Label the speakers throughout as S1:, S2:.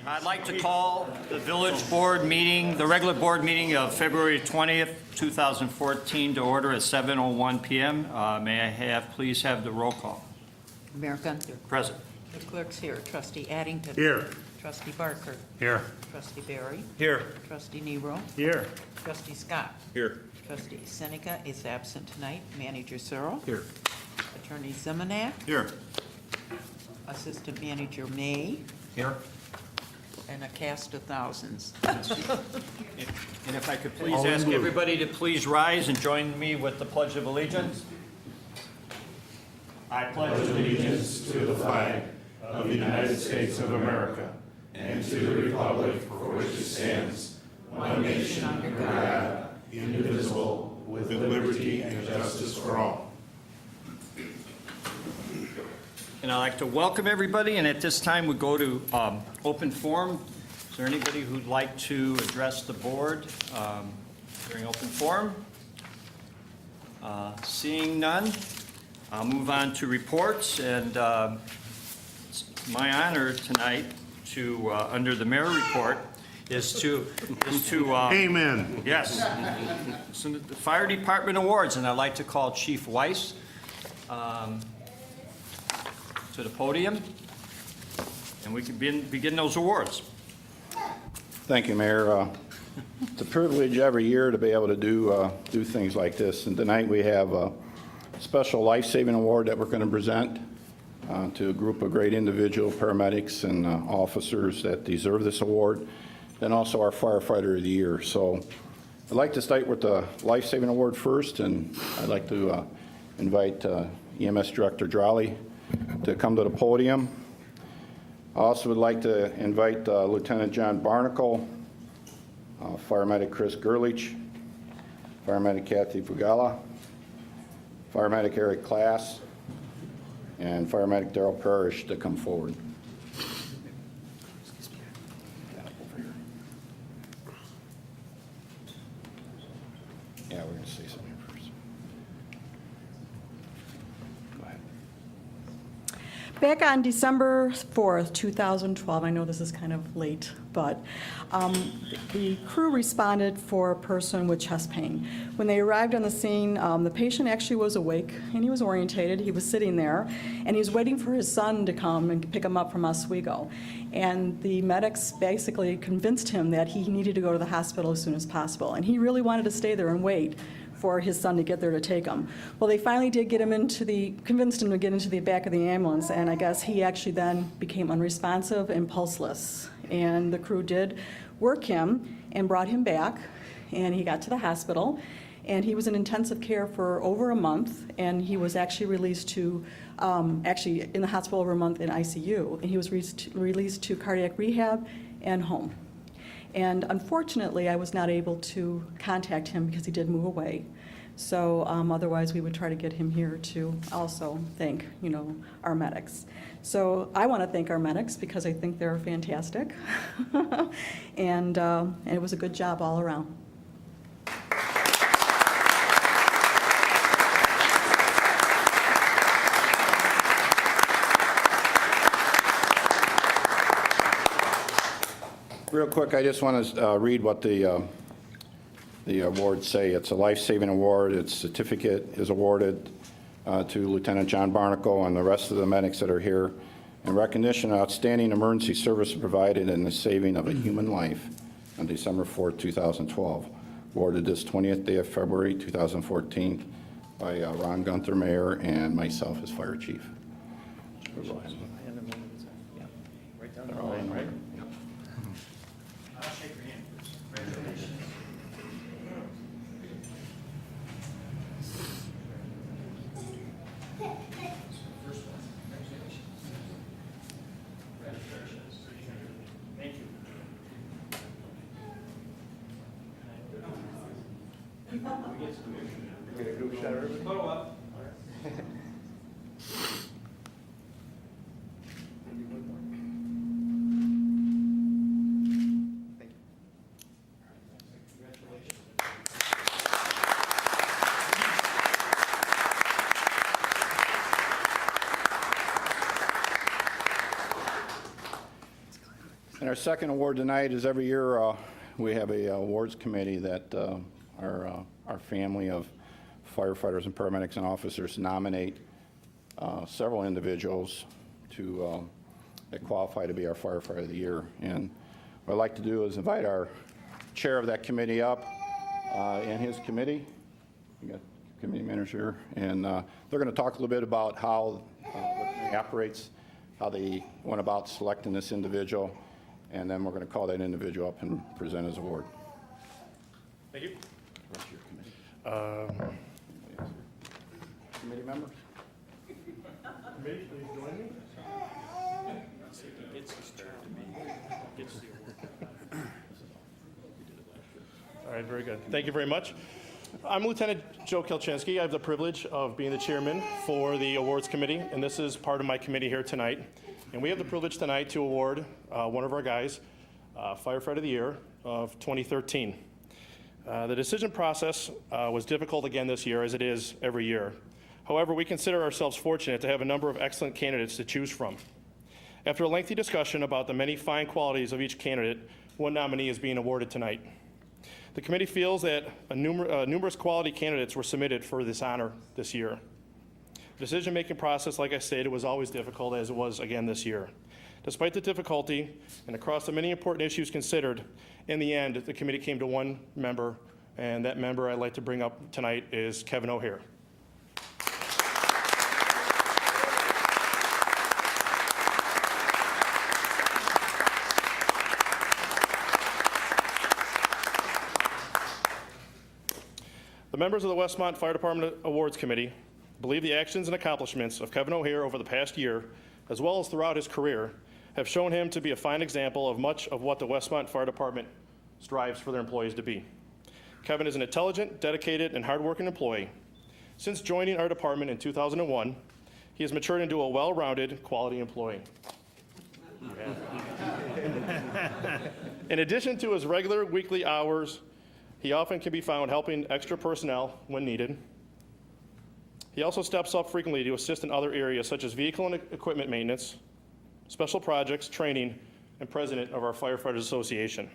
S1: I'd like to call the village board meeting, the regular board meeting of February 20th, 2014 to order at 7:01 PM. May I please have the roll call?
S2: Mayor Gunther.
S1: Present.
S2: The clerk's here. Trustee Addington.
S3: Here.
S2: Trustee Barker.
S3: Here.
S2: Trustee Barry.
S3: Here.
S2: Trustee Nero.
S3: Here.
S2: Trustee Scott.
S3: Here.
S2: Trustee Seneca is absent tonight. Manager Searle.
S3: Here.
S2: Attorney Zemanak.
S3: Here.
S2: Assistant Manager May.
S3: Here.
S2: And a cast of thousands.
S1: And if I could please ask everybody to please rise and join me with the Pledge of Allegiance. I pledge
S4: allegiance to the flag of the United States of America and to the republic for which it stands, one nation under God, indivisible, with liberty and justice for all.
S1: And I'd like to welcome everybody, and at this time we go to open forum. Is there anybody who'd like to address the board during open forum? Seeing none, I'll move on to reports, and it's my honor tonight to, under the mayor report, is to
S3: Amen.
S1: yes, so the fire department awards, and I'd like to call Chief Weiss to the podium, and we can begin those awards.
S5: Thank you, Mayor. It's a privilege every year to be able to do things like this. And tonight we have a special life-saving award that we're going to present to a group of great individual paramedics and officers that deserve this award, and also our firefighter of the year. So I'd like to start with the life-saving award first, and I'd like to invite EMS Director Drolly to come to the podium. I also would like to invite Lieutenant John Barnacle, Firemedic Chris Gerlich, Firemedic Kathy Fugala, Firemedic Eric Klass, and Firemedic Daryl Parrish to come forward. Yeah, we're going to say something here first. Go ahead.
S6: Back on December 4th, 2012, I know this is kind of late, but the crew responded for a person with chest pain. When they arrived on the scene, the patient actually was awake and he was orientated. He was sitting there and he was waiting for his son to come and pick him up from Oswego. And the medics basically convinced him that he needed to go to the hospital as soon as possible. And he really wanted to stay there and wait for his son to get there to take him. Well, they finally did convinced him to get into the back of the ambulance, and I guess he actually then became unresponsive and pulseless. And the crew did work him and brought him back, and he got to the hospital, and he was in intensive care for over a month, and he was actually released to, actually in the hospital over a month in ICU, and he was released to cardiac rehab and home. And unfortunately, I was not able to contact him because he did move away. So otherwise, we would try to get him here to also thank, our medics. So I want to thank our medics because I think they're fantastic. and it was a good job all around.
S5: Real quick, I just want to read what the awards say. It's a life-saving award. Its certificate is awarded to Lieutenant John Barnacle and the rest of the medics that are here in recognition of outstanding emergency service provided in the saving of a human life on December 4th, 2012. Awarded this 20th day of February 2014 by Ron Gunther, Mayor, and myself as Fire Chief.
S1: Right down the line, right? I'll shake your hand first. Congratulations. Thank you.
S3: Get a group shot of everybody?
S1: Photo up.
S5: And our second award tonight is every year we have a awards committee that our family of firefighters and paramedics and officers nominate several individuals that qualify to be our firefighter of the year. And what I'd like to do is invite our chair of that committee up and his committee. We got committee manager, and they're going to talk a little bit about how the committee operates, how they went about selecting this individual, and then we're going to call that individual up and present his award.
S7: Thank you.
S5: Rest of your committee. Committee members?
S7: Committee, please join me. All right, very good. Thank you very much. I'm Lieutenant Joe Kilchinski. I have the privilege of being the chairman for the awards committee, and this is part of my committee here tonight. And we have the privilege tonight to award one of our guys, Firefighter of the Year of 2013. The decision process was difficult again this year, as it is every year. However, we consider ourselves fortunate to have a number of excellent candidates to choose from. After a lengthy discussion about the many fine qualities of each candidate, one nominee is being awarded tonight. The committee feels that numerous quality candidates were submitted for this honor this year. The decision-making process, like I stated, was always difficult, as it was again this year. Despite the difficulty and across the many important issues considered, in the end, the committee came to one member, and that member I'd like to bring up tonight is Kevin O'Hare. The members of the Westmont Fire Department Awards Committee believe the actions and accomplishments of Kevin O'Hare over the past year, as well as throughout his career, have shown him to be a fine example of much of what the Westmont Fire Department strives for their employees to be. Kevin is an intelligent, dedicated, and hardworking employee. Since joining our department in 2001, he has matured into a well-rounded, quality employee. In addition to his regular weekly hours, he often can be found helping extra personnel when needed. He also steps up frequently to assist in other areas such as vehicle and equipment maintenance, special projects, training, and president of our Firefighters Association.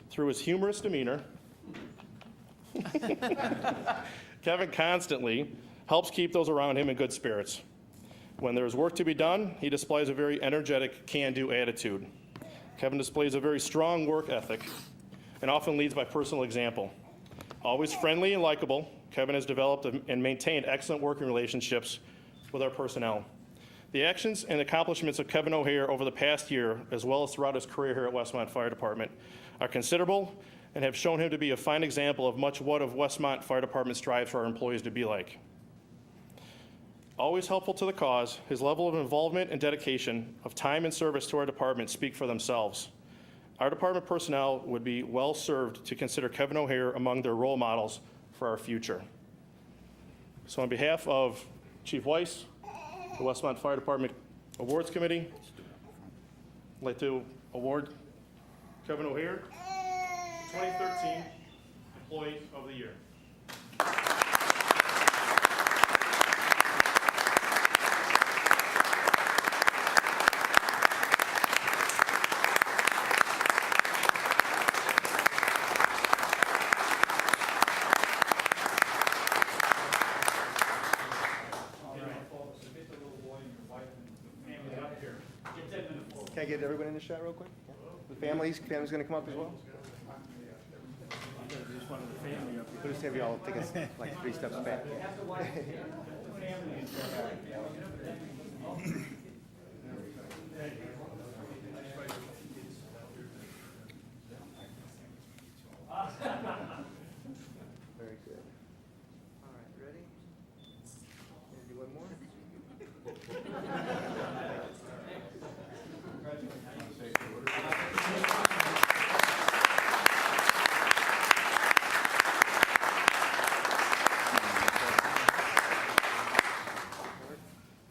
S7: Through his humorous demeanor, Kevin constantly helps keep those around him in good spirits. When there is work to be done, he displays a very energetic, can-do attitude. Kevin displays a very strong work ethic and often leads by personal example. Always friendly and likable, Kevin has developed and maintained excellent working relationships with our personnel. The actions and accomplishments of Kevin O'Hare over the past year, as well as throughout his career here at Westmont Fire Department, are considerable and have shown him to be a fine example of much what of Westmont Fire Department strives for our employees to be like. Always helpful to the cause, his level of involvement and dedication of time and service to our department speak for themselves. Our department personnel would be well served to consider Kevin O'Hare among their role models for our future. So on behalf of Chief Weiss, the Westmont Fire Department Awards Committee, I'd like to award Kevin O'Hare 2013 Employee of the Year.
S3: Can I get everyone in the shot real quick? The family's going to come up as well? We'll just have you all take us like 3 steps back. Very good. All right, ready? Maybe one more.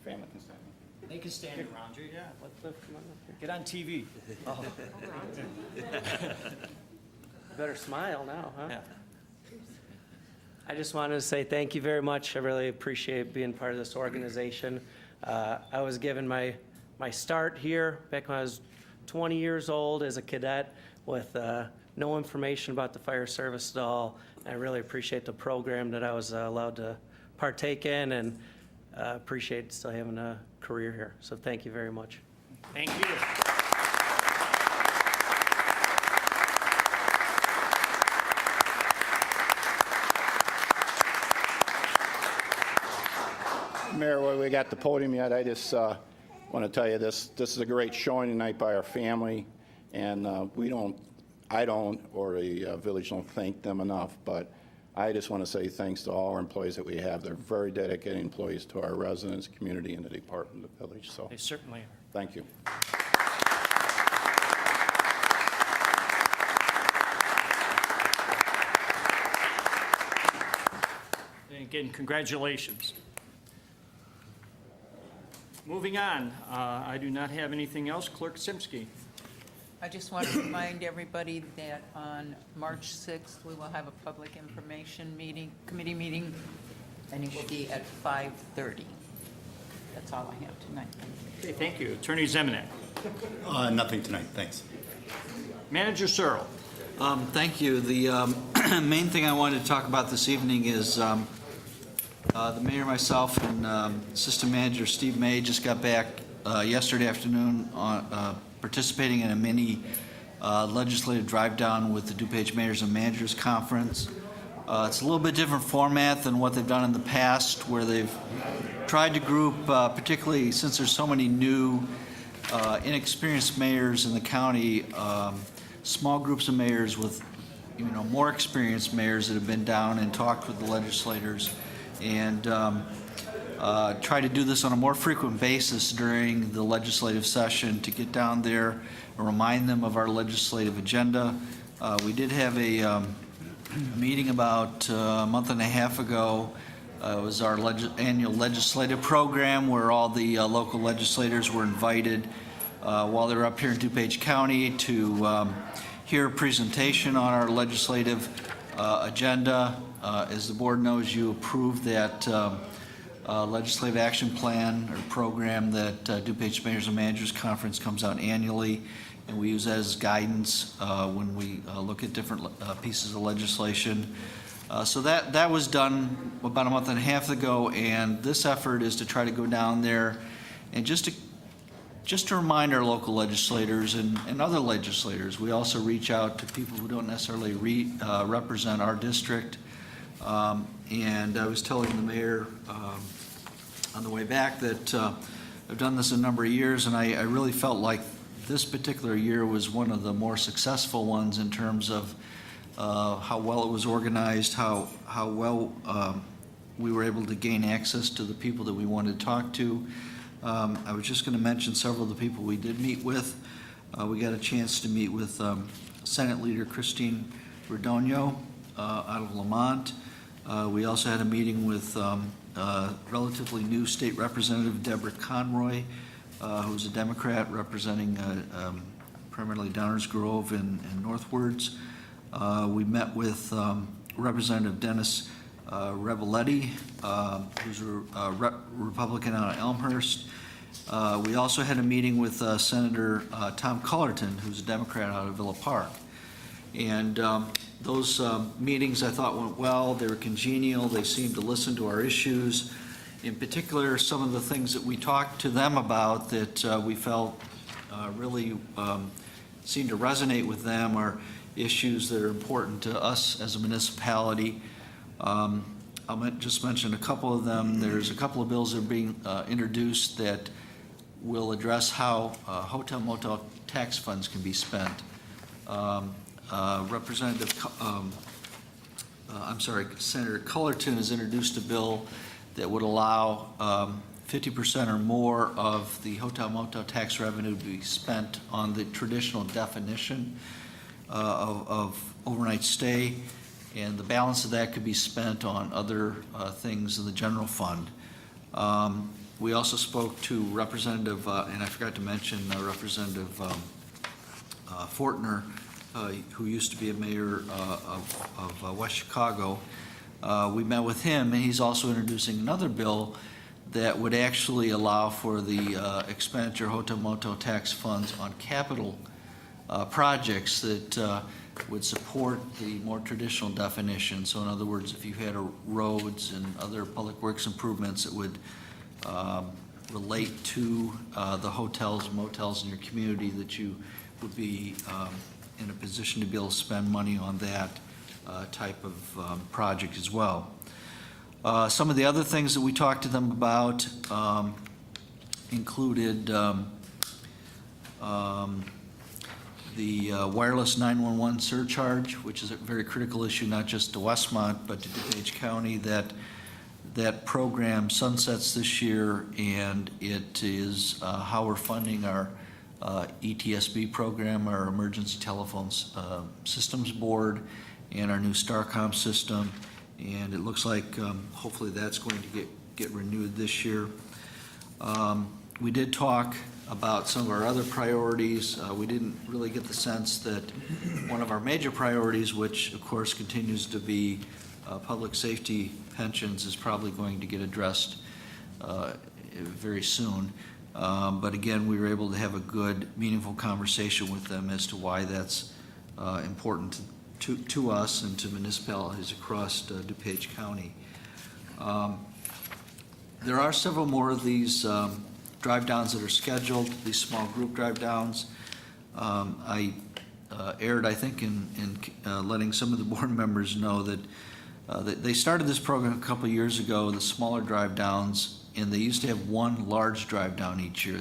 S5: Family can stand.
S1: They can stand around you, yeah. Get on TV.
S8: Better smile now, huh?
S1: Yeah.
S8: I just wanted to say thank you very much. I really appreciate being part of this organization. I was given my start here back when I was 20 years old as a cadet with no information about the fire service at all. I really appreciate the program that I was allowed to partake in, and appreciate still having a career here. So thank you very much.
S1: Thank you.
S5: Mayor, while we got the podium yet, I just want to tell you this is a great showing tonight by our family, and I don't, or the village don't thank them enough, but I just want to say thanks to all our employees that we have. They're very dedicated employees to our residents, community, and the department of the village, so
S1: They certainly are.
S5: thank you.
S1: And again, congratulations. Moving on, I do not have anything else. Clerk Simsky.
S2: I just want to remind everybody that on March 6th, we will have a public information meeting, committee meeting, and it will be at 5:30. That's all I have tonight.
S1: Okay, thank you. Attorney Zemanek.
S9: Nothing tonight, thanks.
S1: Manager Searle.
S9: Thank you. The main thing I wanted to talk about this evening is the mayor, myself, and Assistant Manager Steve May just got back yesterday afternoon on participating in a mini legislative drive-down with the DuPage Mayors and Managers Conference. It's a little bit different format than what they've done in the past, where they've tried to group, particularly since there's so many new, inexperienced mayors in the county, small groups of mayors with, more experienced mayors that have been down and talked with the legislators, and try to do this on a more frequent basis during the legislative session to get down there and remind them of our legislative agenda. We did have a meeting about a month and a half ago. It was our annual legislative program where all the local legislators were invited while they were up here in DuPage County to hear a presentation on our legislative agenda. As the board knows, you approved that legislative action plan or program that DuPage Mayors and Managers Conference comes out annually, and we use that as guidance when we look at different pieces of legislation. So that was done about a month and a half ago, and this effort is to try to go down there and just to remind our local legislators and other legislators. We also reach out to people who don't necessarily represent our district. And I was telling the mayor on the way back that I've done this a number of years, and I really felt like this particular year was one of the more successful ones in terms of how well it was organized, how well we were able to gain access to the people that we wanted to talk to. I was just going to mention several of the people we did meet with. We got a chance to meet with Senate Leader Christine Rodonio out of Lamont. We also had a meeting with relatively new state representative Deborah Conroy, who's a Democrat representing primarily Downers Grove and northwards. We met with Representative Dennis Revelletti, who's a Republican out of Elmhurst. We also had a meeting with Senator Tom Cullerton, who's a Democrat out of Villa Park. And those meetings I thought went well. They were congenial. They seemed to listen to our issues. In particular, some of the things that we talked to them about that we felt really seemed to resonate with them are issues that are important to us as a municipality. I'll just mention a couple of them. There's a couple of bills that are being introduced that will address how hotel motel tax funds can be spent. Senator Cullerton has introduced a bill that would allow 50% or more of the hotel motel tax revenue to be spent on the traditional definition of overnight stay, and the balance of that could be spent on other things in the general fund. We also spoke to Representative, and I forgot to mention Representative Fortner, who used to be a mayor of West Chicago. We met with him, and he's also introducing another bill that would actually allow for the expenditure hotel motel tax funds on capital projects that would support the more traditional definition. So in other words, if you had roads and other public works improvements that would relate to the hotels and motels in your community, that you would be in a position to be able to spend money on that type of project as well. Some of the other things that we talked to them about included the wireless 911 surcharge, which is a very critical issue, not just to Westmont, but to DuPage County. That program sunsets this year, and it is how we're funding our ETSB program, our Emergency Telephone Systems Board, and our new StarCom system. And it looks like hopefully that's going to get renewed this year. We did talk about some of our other priorities. We didn't really get the sense that one of our major priorities, which of course continues to be public safety pensions, is probably going to get addressed very soon. But again, we were able to have a good, meaningful conversation with them as to why that's important to us and to municipalities across DuPage County. There are several more of these drive-downs that are scheduled, these small group drive-downs. I erred, I think, in letting some of the board members know that they started this program a couple of years ago, the smaller drive-downs, and they used to have one large drive-down each year.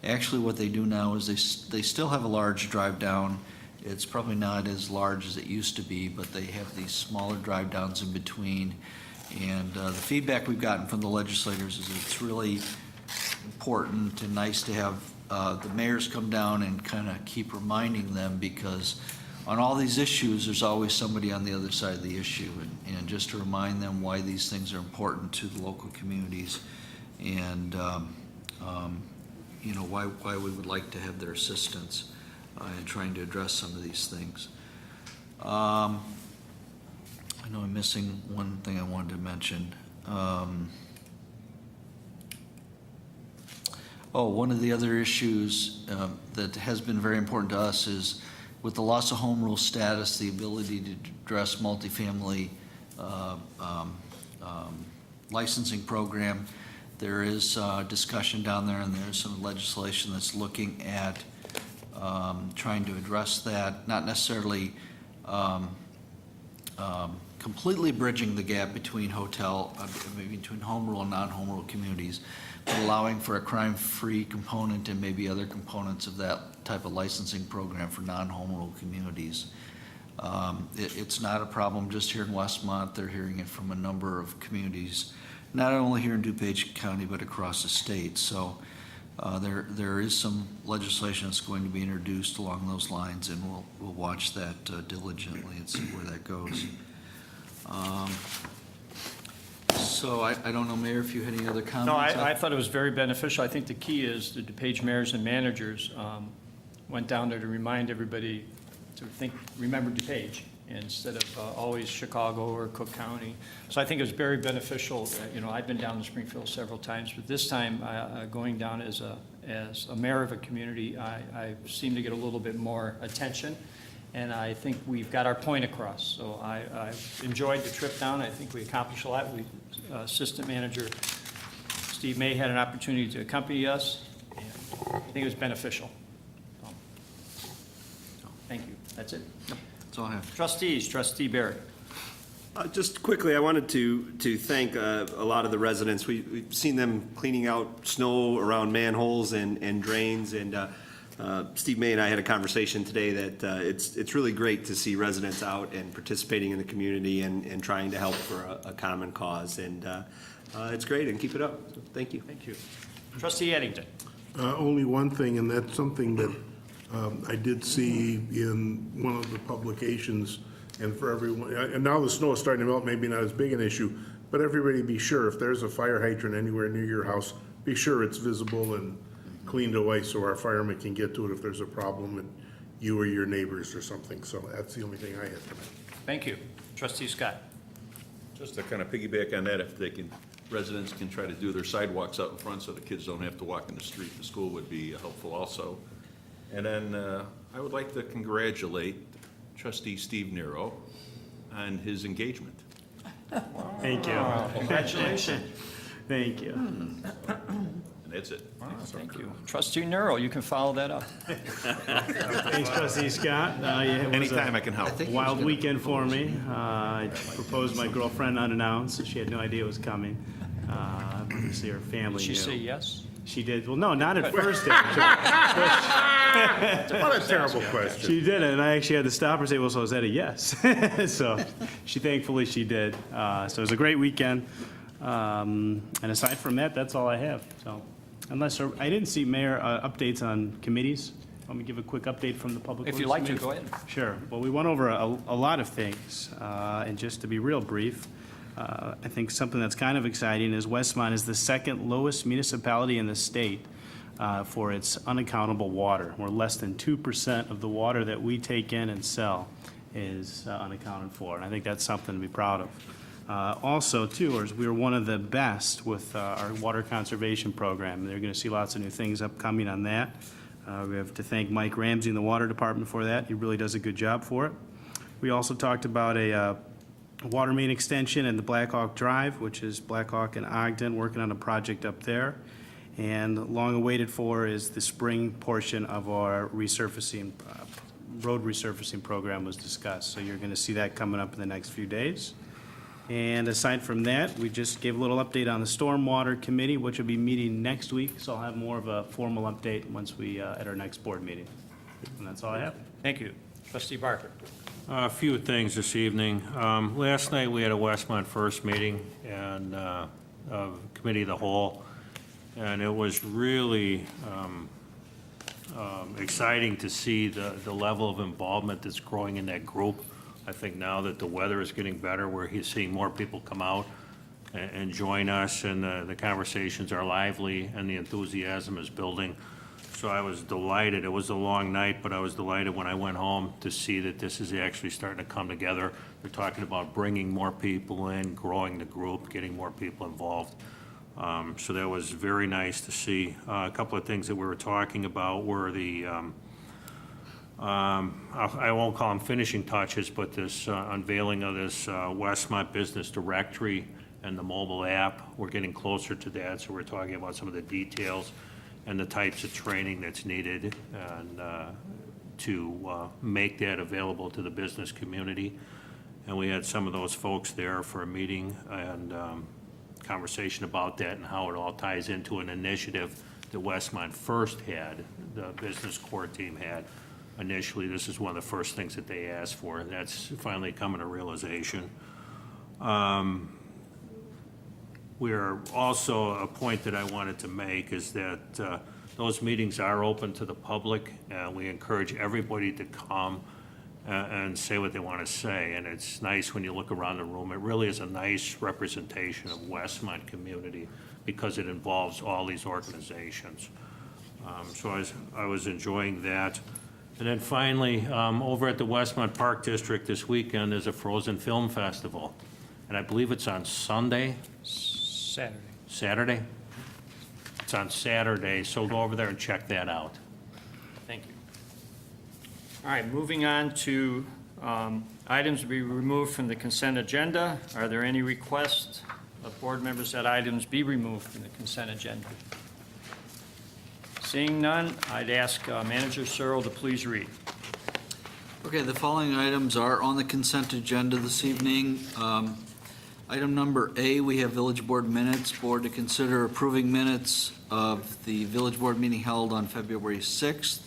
S9: Actually, what they do now is they still have a large drive-down. It's probably not as large as it used to be, but they have these smaller drive-downs in between. And the feedback we've gotten from the legislators is it's really important and nice to have the mayors come down and kind of keep reminding them, because on all these issues, there's always somebody on the other side of the issue, and just to remind them why these things are important to the local communities, and you know, why we would like to have their assistance in trying to address some of these things. I know I'm missing one thing I wanted to mention. One of the other issues that has been very important to us is, with the loss of home rule status, the ability to address multifamily licensing program. There is discussion down there, and there's some legislation that's looking at trying to address that, not necessarily completely bridging the gap between between home rule and non-home rule communities, but allowing for a crime-free component and maybe other components of that type of licensing program for non-home rule communities. It's not a problem just here in Westmont. They're hearing it from a number of communities, not only here in DuPage County, but across the state. So there is some legislation that's going to be introduced along those lines, and we'll watch that diligently and see where that goes. So I don't know, Mayor, if you had any other comments?
S1: No, I thought it was very beneficial. I think the key is the DuPage mayors and managers went down there to remind everybody to remember DuPage instead of always Chicago or Cook County. So I think it was very beneficial. You know, I've been down to Springfield several times, but this time going down as a mayor of a community, I seem to get a little bit more attention. And I think we've got our point across. So I enjoyed the trip down. I think we accomplished a lot. Assistant Manager Steve May had an opportunity to accompany us, and I think it was beneficial. So, thank you. That's it.
S9: That's all I have.
S1: Trustees, Trustee Barrett.
S10: Just quickly, I wanted to thank a lot of the residents. We've seen them cleaning out snow around manholes and drains, and Steve May and I had a conversation today that it's really great to see residents out and participating in the community and trying to help for a common cause, and it's great, and keep it up. So, thank you.
S1: Thank you. Trustee Eddington.
S4: Only one thing, and that's something that I did see in one of the publications, and for everyone, and now the snow is starting to melt, maybe not as big an issue, but everybody be sure, if there's a fire hydrant anywhere near your house, be sure it's visible and cleaned away so our firemen can get to it if there's a problem and you or your neighbors or something. So that's the only thing I had tonight.
S1: Thank you. Trustee Scott.
S11: Just to kind of piggyback on that, if they can residents can try to do their sidewalks out in front so the kids don't have to walk in the street to school would be helpful also. And then I would like to congratulate Trustee Steve Nero on his engagement.
S12: Thank you.
S1: Congratulations.
S12: Thank you.
S11: And that's it.
S1: Wow, thank you. Trustee Nero, you can follow that up.
S12: Thanks, Trustee Scott. Yeah, it was
S11: Anytime I can help.
S12: a wild weekend for me. I proposed my girlfriend unannounced, so she had no idea it was coming. Obviously, her family
S1: Did she
S12: knew.
S1: say yes?
S12: She did. Well, no, not at first. Actually.
S4: What a terrible question.
S12: She did it, and I actually had to stop her and say, well, so is that a yes? So thankfully she did. So it was a great weekend. And aside from that, that's all I have. So unless, I didn't see, Mayor, updates on committees. Let me give a quick update from the Public Works
S1: If you'd like to,
S12: Committee.
S1: go ahead.
S12: Sure. Well, we went over a lot of things, and just to be real brief, I think something that's kind of exciting is Westmont is the second lowest municipality in the state for its unaccountable water. We're less than 2% of the water that we take in and sell is unaccounted for, and I think that's something to be proud of. Also, too, is we were one of the best with our water conservation program. They're going to see lots of new things upcoming on that. We have to thank Mike Ramsey in the Water Department for that. He really does a good job for it. We also talked about a water main extension in the Blackhawk Drive, which is Blackhawk and Ogden, working on a project up there. And long awaited for is the spring portion of our resurfacing, road resurfacing program was discussed. So you're going to see that coming up in the next few days. And aside from that, we just gave a little update on the Stormwater Committee, which will be meeting next week. So I'll have more of a formal update once we, at our next board meeting. And that's all I have.
S1: Thank you. Trustee Barker.
S13: A few things this evening. Last night, we had a Westmont First meeting and of Committee of the Whole, and it was really exciting to see the level of involvement that's growing in that group. I think now that the weather is getting better, we're seeing more people come out and join us, and the conversations are lively and the enthusiasm is building. So I was delighted. It was a long night, but I was delighted when I went home to see that this is actually starting to come together. They're talking about bringing more people in, growing the group, getting more people involved. So that was very nice to see. A couple of things that we were talking about were the, I won't call them finishing touches, but this unveiling of this Westmont Business Directory and the mobile app. We're getting closer to that, so we're talking about some of the details and the types of training that's needed and to make that available to the business community. And we had some of those folks there for a meeting and conversation about that and how it all ties into an initiative that Westmont First had, the business core team had. Initially, this is one of the first things that they asked for, and that's finally coming to realization. We're also, a point that I wanted to make is that those meetings are open to the public, and we encourage everybody to come and say what they want to say. And it's nice when you look around the room. It really is a nice representation of Westmont community because it involves all these organizations. So I was enjoying that. And then finally, over at the Westmont Park District this weekend is a Frozen Film Festival. And I believe it's on Sunday.
S1: Saturday.
S13: Saturday? It's on Saturday, so go over there and check that out.
S1: Thank you. All right, moving on to items to be removed from the consent agenda. Are there any requests of board members that items be removed from the consent agenda? Seeing none, I'd ask Manager Searle to please read.
S9: Okay, the following items are on the consent agenda this evening. Item number A, we have village board minutes. Board to consider approving minutes of the village board meeting held on February 6th.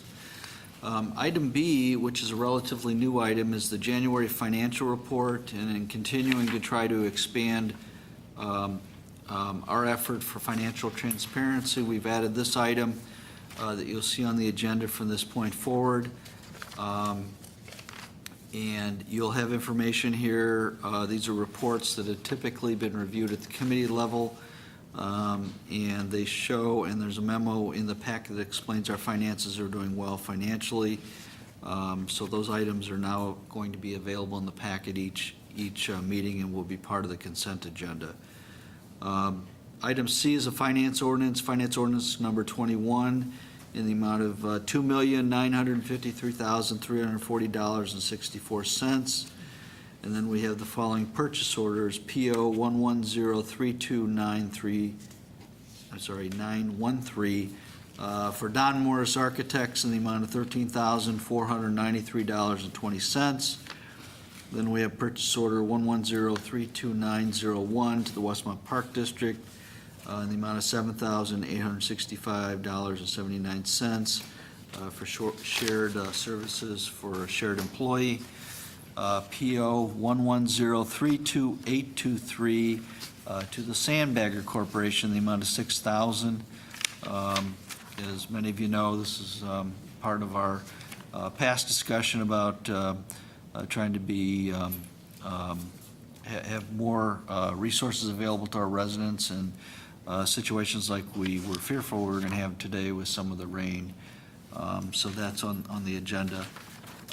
S9: Item B, which is a relatively new item, is the January financial report, and in continuing to try to expand our effort for financial transparency, we've added this item that you'll see on the agenda from this point forward. And you'll have information here. These are reports that have typically been reviewed at the committee level. And they show, and there's a memo in the packet that explains our finances are doing well financially. So those items are now going to be available in the packet each meeting and will be part of the consent agenda. Item C is a finance ordinance number 21, in the amount of $2,953,340.64. And then we have the following purchase orders: PO 913 for Don Morris Architects in the amount of $13,493.20. Then we have purchase order 110-32901 to the Westmont Park District in the amount of $7,865.79 for shared services for a shared employee. PO 110-32823 to the Sandbagger Corporation in the amount of $6,000. As many of you know, this is part of our past discussion about trying to be have more resources available to our residents in situations like we were fearful we were going to have today with some of the rain. So that's on the agenda.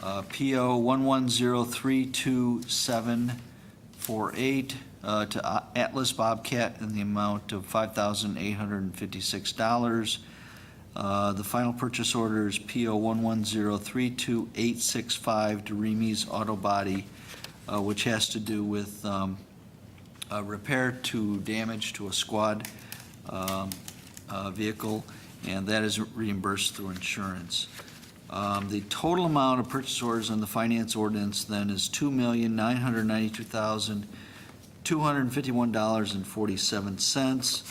S9: PO 110-32748 to Atlas Bobcat in the amount of $5,856. The final purchase order is PO 110-32865 to Remy's Auto Body, which has to do with repair to damage to a squad vehicle, and that is reimbursed through insurance. The total amount of purchase orders on the finance ordinance then is $2,992,251.47.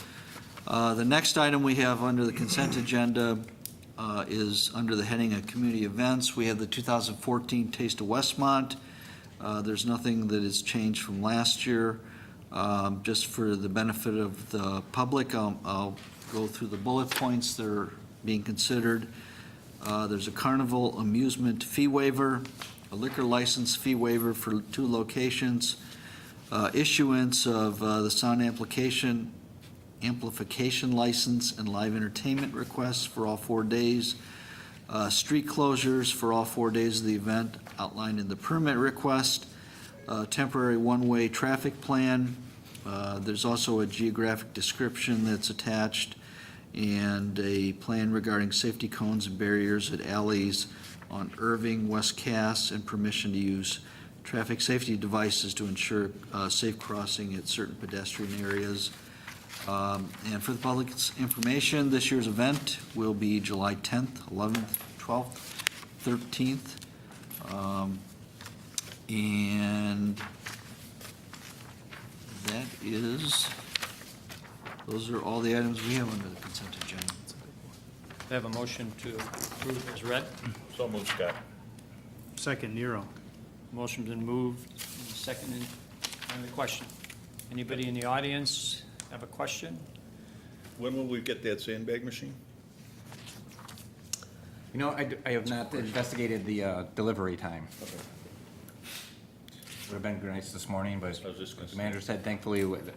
S9: The next item we have under the consent agenda is under the heading of community events. We have the 2014 Taste of Westmont. There's nothing that has changed from last year. Just for the benefit of the public, I'll go through the bullet points that are being considered. There's a carnival amusement fee waiver, a liquor license fee waiver for 2 locations, issuance of the sound amplification license and live entertainment requests for all 4 days, street closures for all 4 days of the event outlined in the permit request, temporary one-way traffic plan. There's also a geographic description that's attached, and a plan regarding safety cones and barriers at alleys on Irving, West Cass, and permission to use traffic safety devices to ensure safe crossing at certain pedestrian areas. And for the public's information, this year's event will be July 10th, 11th, 12th, 13th. And that is, those are all the items we have under the consent agenda.
S1: I have a motion to approve as read.
S11: So moved, Scott.
S12: Second, Nero.
S1: Motion's been moved and seconded. On the question, anybody in the audience have a question?
S11: When will we get that sandbag machine?
S14: You know, I have not investigated the delivery time. Would have been nice this morning, but
S11: I was just gonna
S14: the manager said thankfully we've,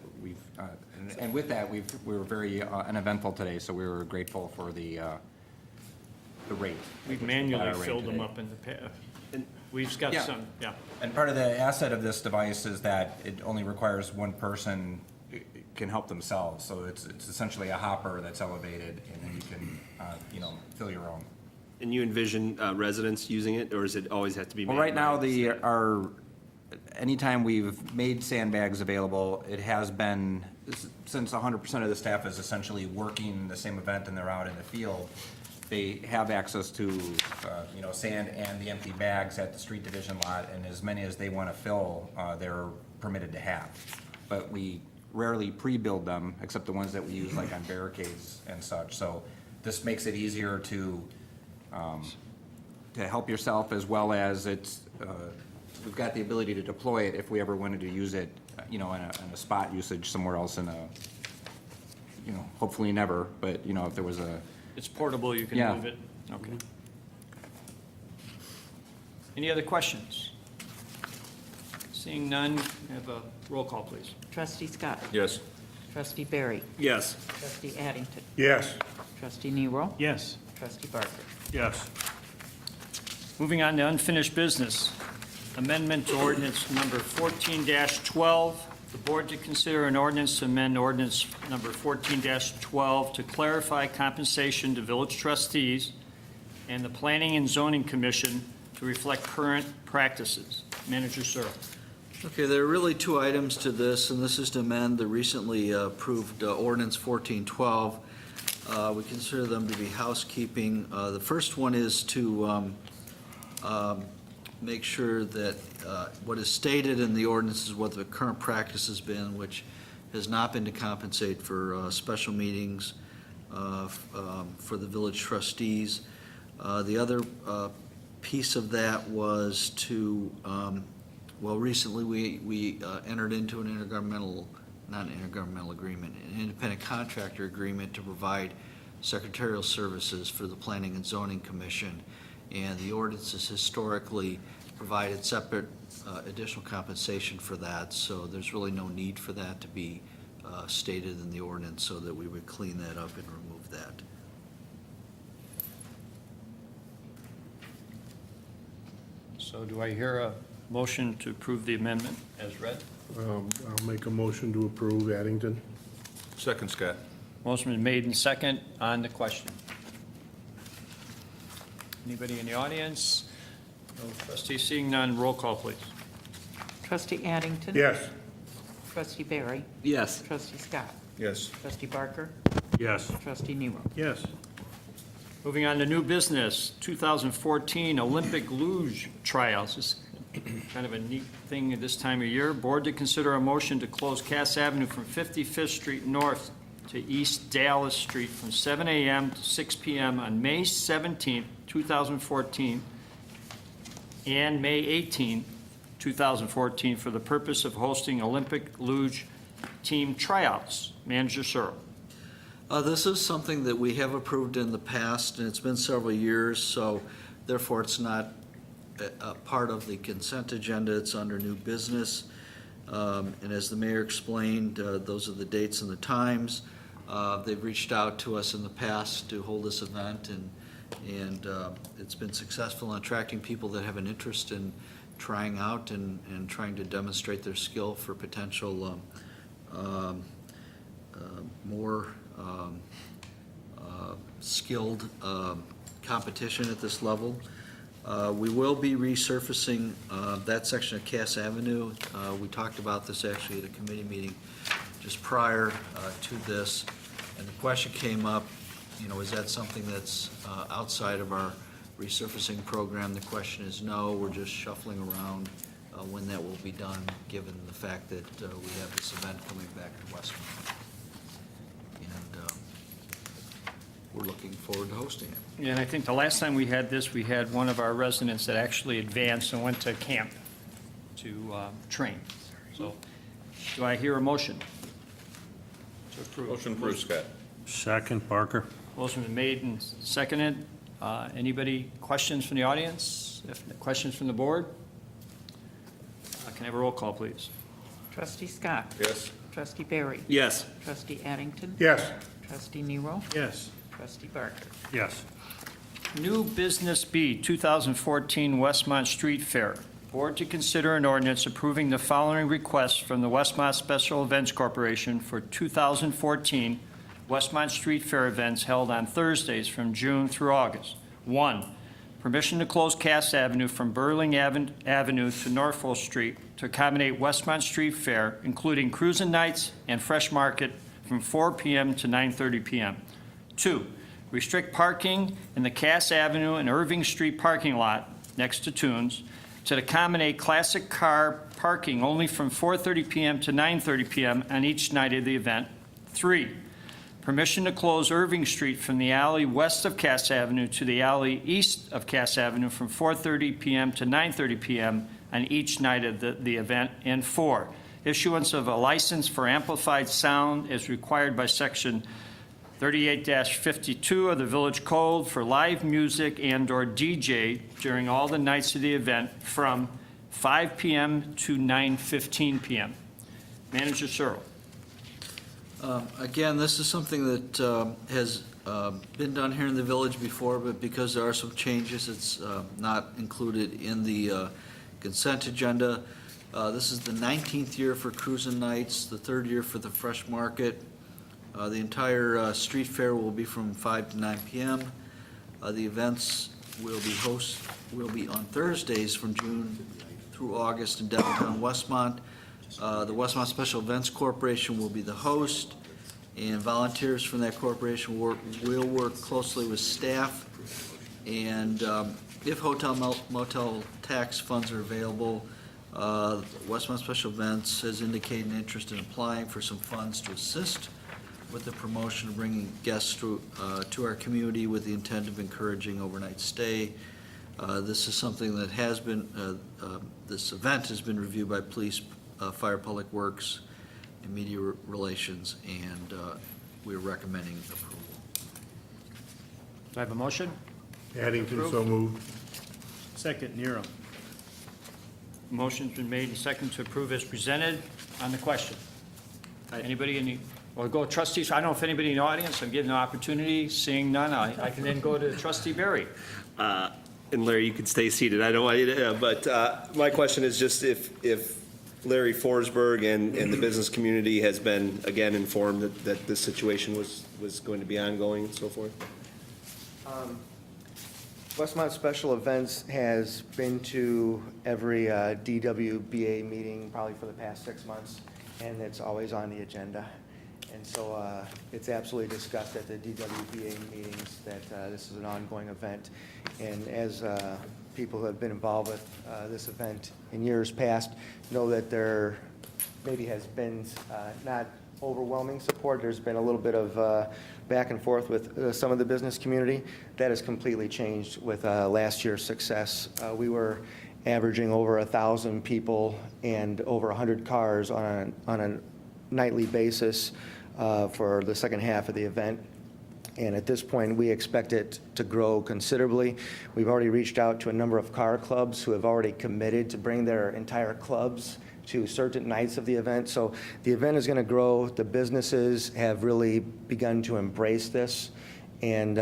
S14: and with that, we were very uneventful today, so we were grateful for the rate.
S1: We've
S14: Our
S1: manually
S14: rate
S1: filled them
S14: today.
S1: up in the past. We've got
S14: Yeah.
S1: some, yeah.
S14: And part of the asset of this device is that it only requires one person can help themselves, so it's essentially a hopper that's elevated, and then you can, fill your own.
S10: And you envision residents using it, or does it always have to be?
S14: Well, right now, anytime we've made sandbags available, it has been, since 100% of the staff is essentially working the same event and they're out in the field, they have access to, sand and the empty bags at the street division lot, and as many as they want to fill, they're permitted to have. But we rarely pre-build them, except the ones that we use like on barricades and such. So this makes it easier to help yourself, as well as we've got the ability to deploy it if we ever wanted to use it, in a spot usage somewhere else hopefully never, but, if there was a.
S1: It's portable, you can
S14: Yeah.
S1: move it. Okay. Any other questions? Seeing none, have a roll call, please.
S2: Trustee Scott.
S11: Yes.
S2: Trustee Barry.
S10: Yes.
S2: Trustee Addington.
S4: Yes.
S2: Trustee Nero.
S12: Yes.
S2: Trustee Barker.
S13: Yes.
S1: Moving on to unfinished business. Amendment to ordinance number 14-12, The board to consider an ordinance to amend ordinance number 14-12 to clarify compensation to village trustees and the Planning and Zoning Commission to reflect current practices. Manager Searle.
S9: Okay, there are really two items to this, and this is to amend the recently approved ordinance 1412. We consider them to be housekeeping. The first one is to make sure that what is stated in the ordinance is what the current practice has been, which has not been to compensate for special meetings for the village trustees. The other piece of that was to, well, recently we entered into an not an intergovernmental agreement, an independent contractor agreement to provide secretarial services for the Planning and Zoning Commission. And the ordinance has historically provided separate additional compensation for that, so there's really no need for that to be stated in the ordinance, so that we would clean that up and remove that.
S1: So do I hear a motion to approve the amendment as read?
S4: I'll make a motion to approve Addington.
S11: Second, Scott.
S1: Motion been made and second on the question. Anybody in the audience? No trustee, seeing none, roll call, please.
S2: Trustee Addington.
S4: Yes.
S2: Trustee Barry.
S9: Yes.
S2: Trustee Scott.
S11: Yes.
S2: Trustee Barker.
S13: Yes.
S2: Trustee Nero.
S4: Yes.
S1: Moving on to new business, 2014 Olympic luge tryouts. This is kind of a neat thing at this time of year. Board to consider a motion to close Cass Avenue from 55th Street North to East Dallas Street from 7 a.m. to 6 p.m. on May 17th, 2014, and May 18th, 2014, for the purpose of hosting Olympic luge team tryouts. Manager Searle.
S9: This is something that we have approved in the past, and it's been several years, so therefore it's not a part of the consent agenda. It's under new business. And as the mayor explained, those are the dates and the times. They've reached out to us in the past to hold this event, and it's been successful in attracting people that have an interest in trying out and trying to demonstrate their skill for potential more skilled competition at this level. We will be resurfacing that section of Cass Avenue. We talked about this actually at a committee meeting just prior to this, and the question came up, you know, is that something that's outside of our resurfacing program? The question is no. We're just shuffling around when that will be done, given the fact that we have this event coming back to Westmont. And we're looking forward to hosting it.
S1: And I think the last time we had this, we had one of our residents that actually advanced and went to camp to train. So do I hear a motion to approve?
S11: Motion approved, Scott.
S13: Second, Barker.
S1: Motion been made and seconded. Anybody questions from the audience? If questions from the board? Can I have a roll call, please?
S2: Trustee Scott.
S11: Yes.
S2: Trustee Barry.
S10: Yes.
S2: Trustee Addington.
S4: Yes.
S2: Trustee Nero.
S4: Yes.
S2: Trustee Barker.
S13: Yes.
S1: New Business B, 2014 Westmont Street Fair. Board to consider an ordinance approving the following requests from the Westmont Special Events Corporation for 2014 Westmont Street Fair events held on Thursdays from June through August. 1, permission to close Cass Avenue from Burling Avenue to Norfolk Street to accommodate Westmont Street Fair, including cruising nights and fresh market from 4 p.m. to 9:30 p.m. 2, restrict parking in the Cass Avenue and Irving Street parking lot next to Tunes to accommodate classic car parking only from 4:30 p.m. to 9:30 p.m. on each night of the event. 3, permission to close Irving Street from the alley west of Cass Avenue to the alley east of Cass Avenue from 4:30 p.m. to 9:30 p.m. on each night of the event. And 4, issuance of a license for amplified sound as required by Section 38-52 of the Village Code for live music and/or DJ during all the nights of the event from 5 p.m. to 9:15 p.m. Manager Searle.
S9: Again, this is something that has been done here in the village before, but because there are some changes, it's not included in the consent agenda. This is the 19th year for Cruisin' Nights, the 3rd year for the Fresh Market. The entire street fair will be from 5 to 9 p.m. The events will be on Thursdays from June through August in downtown Westmont. The Westmont Special Events Corporation will be the host, and volunteers from that corporation will work closely with staff. And if hotel motel tax funds are available, Westmont Special Events has indicated an interest in applying for some funds to assist with the promotion of bringing guests to our community with the intent of encouraging overnight stay. This is something that has been, this event has been reviewed by police, fire, public works, and media relations, and we're recommending approval.
S1: Do I have a motion?
S4: Addington, so moved.
S12: Second, Nero.
S1: Motion's been made and seconded to approve as presented. On the question? Anybody well, go trustees. I don't know if anybody in the audience, I'm giving an opportunity. Seeing none, I can then go to trustee Barry.
S10: And Larry, you can stay seated. I don't want you to, but my question is just if Larry Forsberg and the business community has been, again, informed that this situation was going to be ongoing and so forth?
S3: Westmont Special Events has been to every DWBA meeting probably for the past 6 months, and it's always on the agenda. And so it's absolutely discussed at the DWBA meetings that this is an ongoing event. And as people who have been involved with this event in years past know that there maybe has been not overwhelming support. There's been a little bit of back and forth with some of the business community. That has completely changed with last year's success. We were averaging over 1,000 people and over 100 cars on a nightly basis for the second half of the event. And at this point, we expect it to grow considerably. We've already reached out to a number of car clubs who have already committed to bring their entire clubs to certain nights of the event. So the event is going to grow. The businesses have really begun to embrace this, and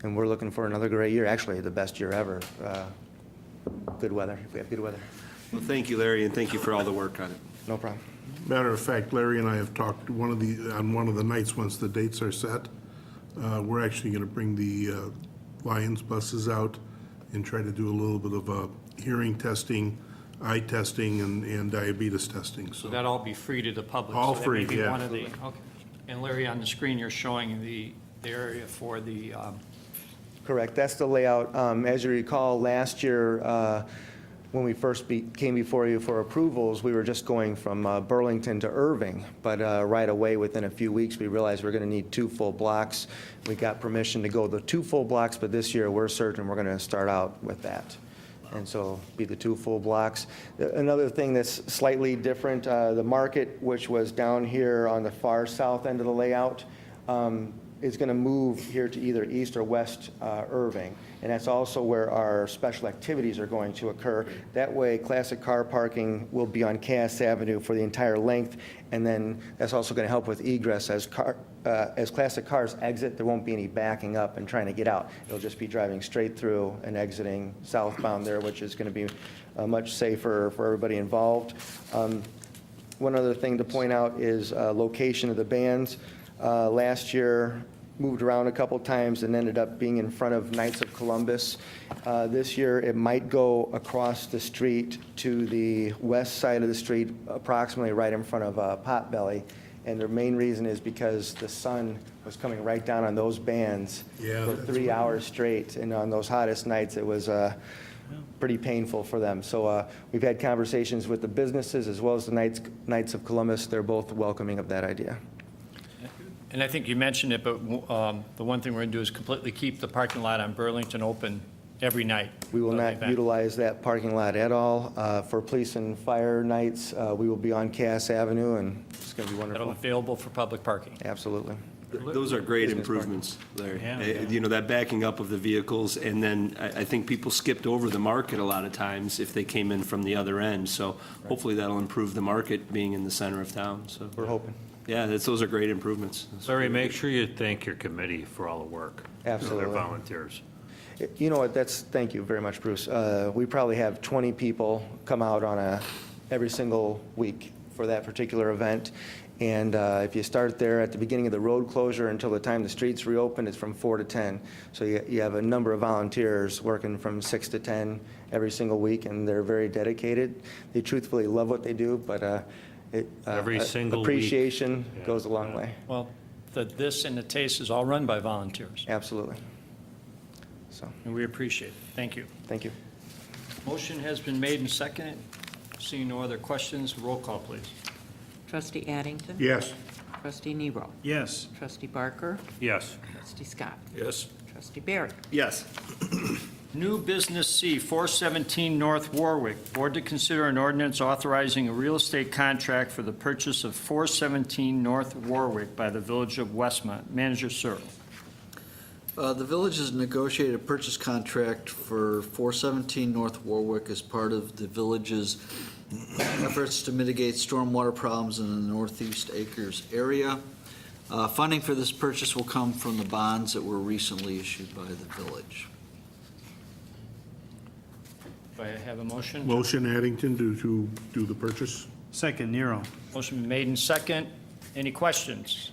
S3: we're looking for another great year. Actually, the best year ever. Good weather, if we have good weather.
S10: Well, thank you, Larry, and thank you for all the work on it.
S3: No problem.
S4: Matter of fact, Larry and I have talked on one of the nights, once the dates are set, we're actually going to bring the Lions buses out and try to do a little bit of hearing testing, eye testing, and diabetes testing.
S1: So that'll all be free to the public.
S4: All
S1: So that
S4: free,
S1: may be
S4: yeah.
S1: one of the, okay. And Larry, on the screen, you're showing the area for the,
S3: Correct. That's the layout. As you recall, last year, when we first came before you for approvals, we were just going from Burlington to Irving. But right away, within a few weeks, we realized we're going to need 2 full blocks. We got permission to go the 2 full blocks, but this year, we're certain we're going to start out with that. And so be the 2 full blocks. Another thing that's slightly different, the market, which was down here on the far south end of the layout, is going to move here to either east or west Irving. And that's also where our special activities are going to occur. That way, classic car parking will be on Cass Avenue for the entire length. And then that's also going to help with egress as classic cars exit. There won't be any backing up and trying to get out. It'll just be driving straight through and exiting southbound there, which is going to be much safer for everybody involved. One other thing to point out is location of the bands. Last year, moved around a couple times and ended up being in front of Knights of Columbus. This year, it might go across the street to the west side of the street, approximately right in front of Potbelly. And the main reason is because the sun was coming right down on those bands for 3 hours straight. And on those hottest nights, it was pretty painful for them. So we've had conversations with the businesses as well as the Knights of Columbus. They're both welcoming of that idea.
S1: and I think you mentioned it, but the one thing we're going to do is completely keep the parking lot on Burlington open every night.
S3: We will
S1: of the
S3: not
S1: event.
S3: utilize that parking lot at all. For police and fire nights, we will be on Cass Avenue, and it's going to be
S1: That'll
S3: wonderful.
S1: be available for public parking.
S3: Absolutely.
S10: Those are great improvements, Larry.
S1: Yeah.
S10: You know, that backing up of the vehicles, and then I think people skipped over the market a lot of times if they came in from the other end. So hopefully that'll improve the market being in the center of town, so.
S3: We're hoping.
S10: Yeah, those are great improvements.
S13: Larry, make sure you thank your committee for all the work.
S3: Absolutely.
S13: Their volunteers.
S3: You know what, thank you very much, Bruce. We probably have 20 people come out on every single week for that particular event. And if you start there at the beginning of the road closure until the time the streets reopen, it's from 4 to 10. So you have a number of volunteers working from 6 to 10 every single week, and they're very dedicated. They truthfully love what they do, but
S13: Every single week.
S3: appreciation
S13: Yeah.
S3: goes a long way.
S1: Well, this and the TASTE is all run by volunteers,
S3: Absolutely. So,
S1: and we appreciate it. Thank you.
S3: thank you.
S1: Motion has been made and seconded. Seeing no other questions, roll call, please.
S2: Trustee Addington?
S4: Yes.
S2: Trustee Nero?
S12: Yes.
S2: Trustee Barker?
S13: Yes.
S2: Trustee Scott?
S11: Yes.
S2: Trustee Barry?
S10: Yes.
S1: New Business C, 417 North Warwick. Board to consider an ordinance authorizing a real estate contract for the purchase of 417 North Warwick by the Village of Westmont. Manager Searle.
S9: The village has negotiated a purchase contract for 417 North Warwick as part of the village's efforts to mitigate stormwater problems in the Northeast Acres area. Funding for this purchase will come from the bonds that were recently issued by the village.
S1: Do I have a motion?
S4: Motion Addington to do the purchase?
S12: Second, Nero.
S1: Motion been made and second. Any questions?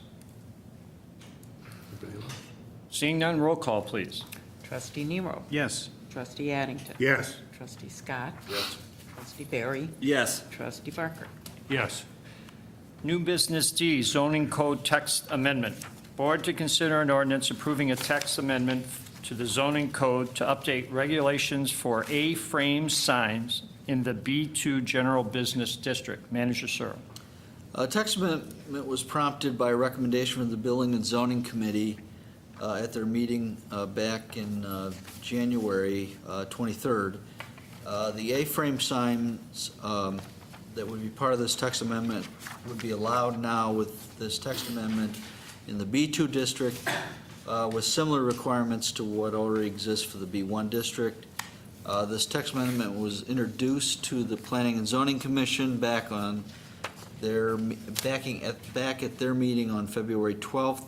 S1: Seeing none, roll call, please.
S2: Trustee Nero?
S12: Yes.
S2: Trustee Addington?
S4: Yes.
S2: Trustee Scott? Yes. Trustee Barry?
S10: Yes.
S2: Trustee Barker?
S13: Yes.
S1: New Business D, zoning code text amendment. Board to consider an ordinance approving a text amendment to the zoning code to update regulations for A-frame signs in the B2 General Business District. Manager Searle.
S9: Text amendment was prompted by a recommendation from the Building and Zoning Committee at their meeting back in January 23rd. The A-frame signs that would be part of this text amendment would be allowed now with this text amendment in the B2 district with similar requirements to what already exists for the B1 district. This text amendment was introduced to the Planning and Zoning Commission back at their meeting on February 12th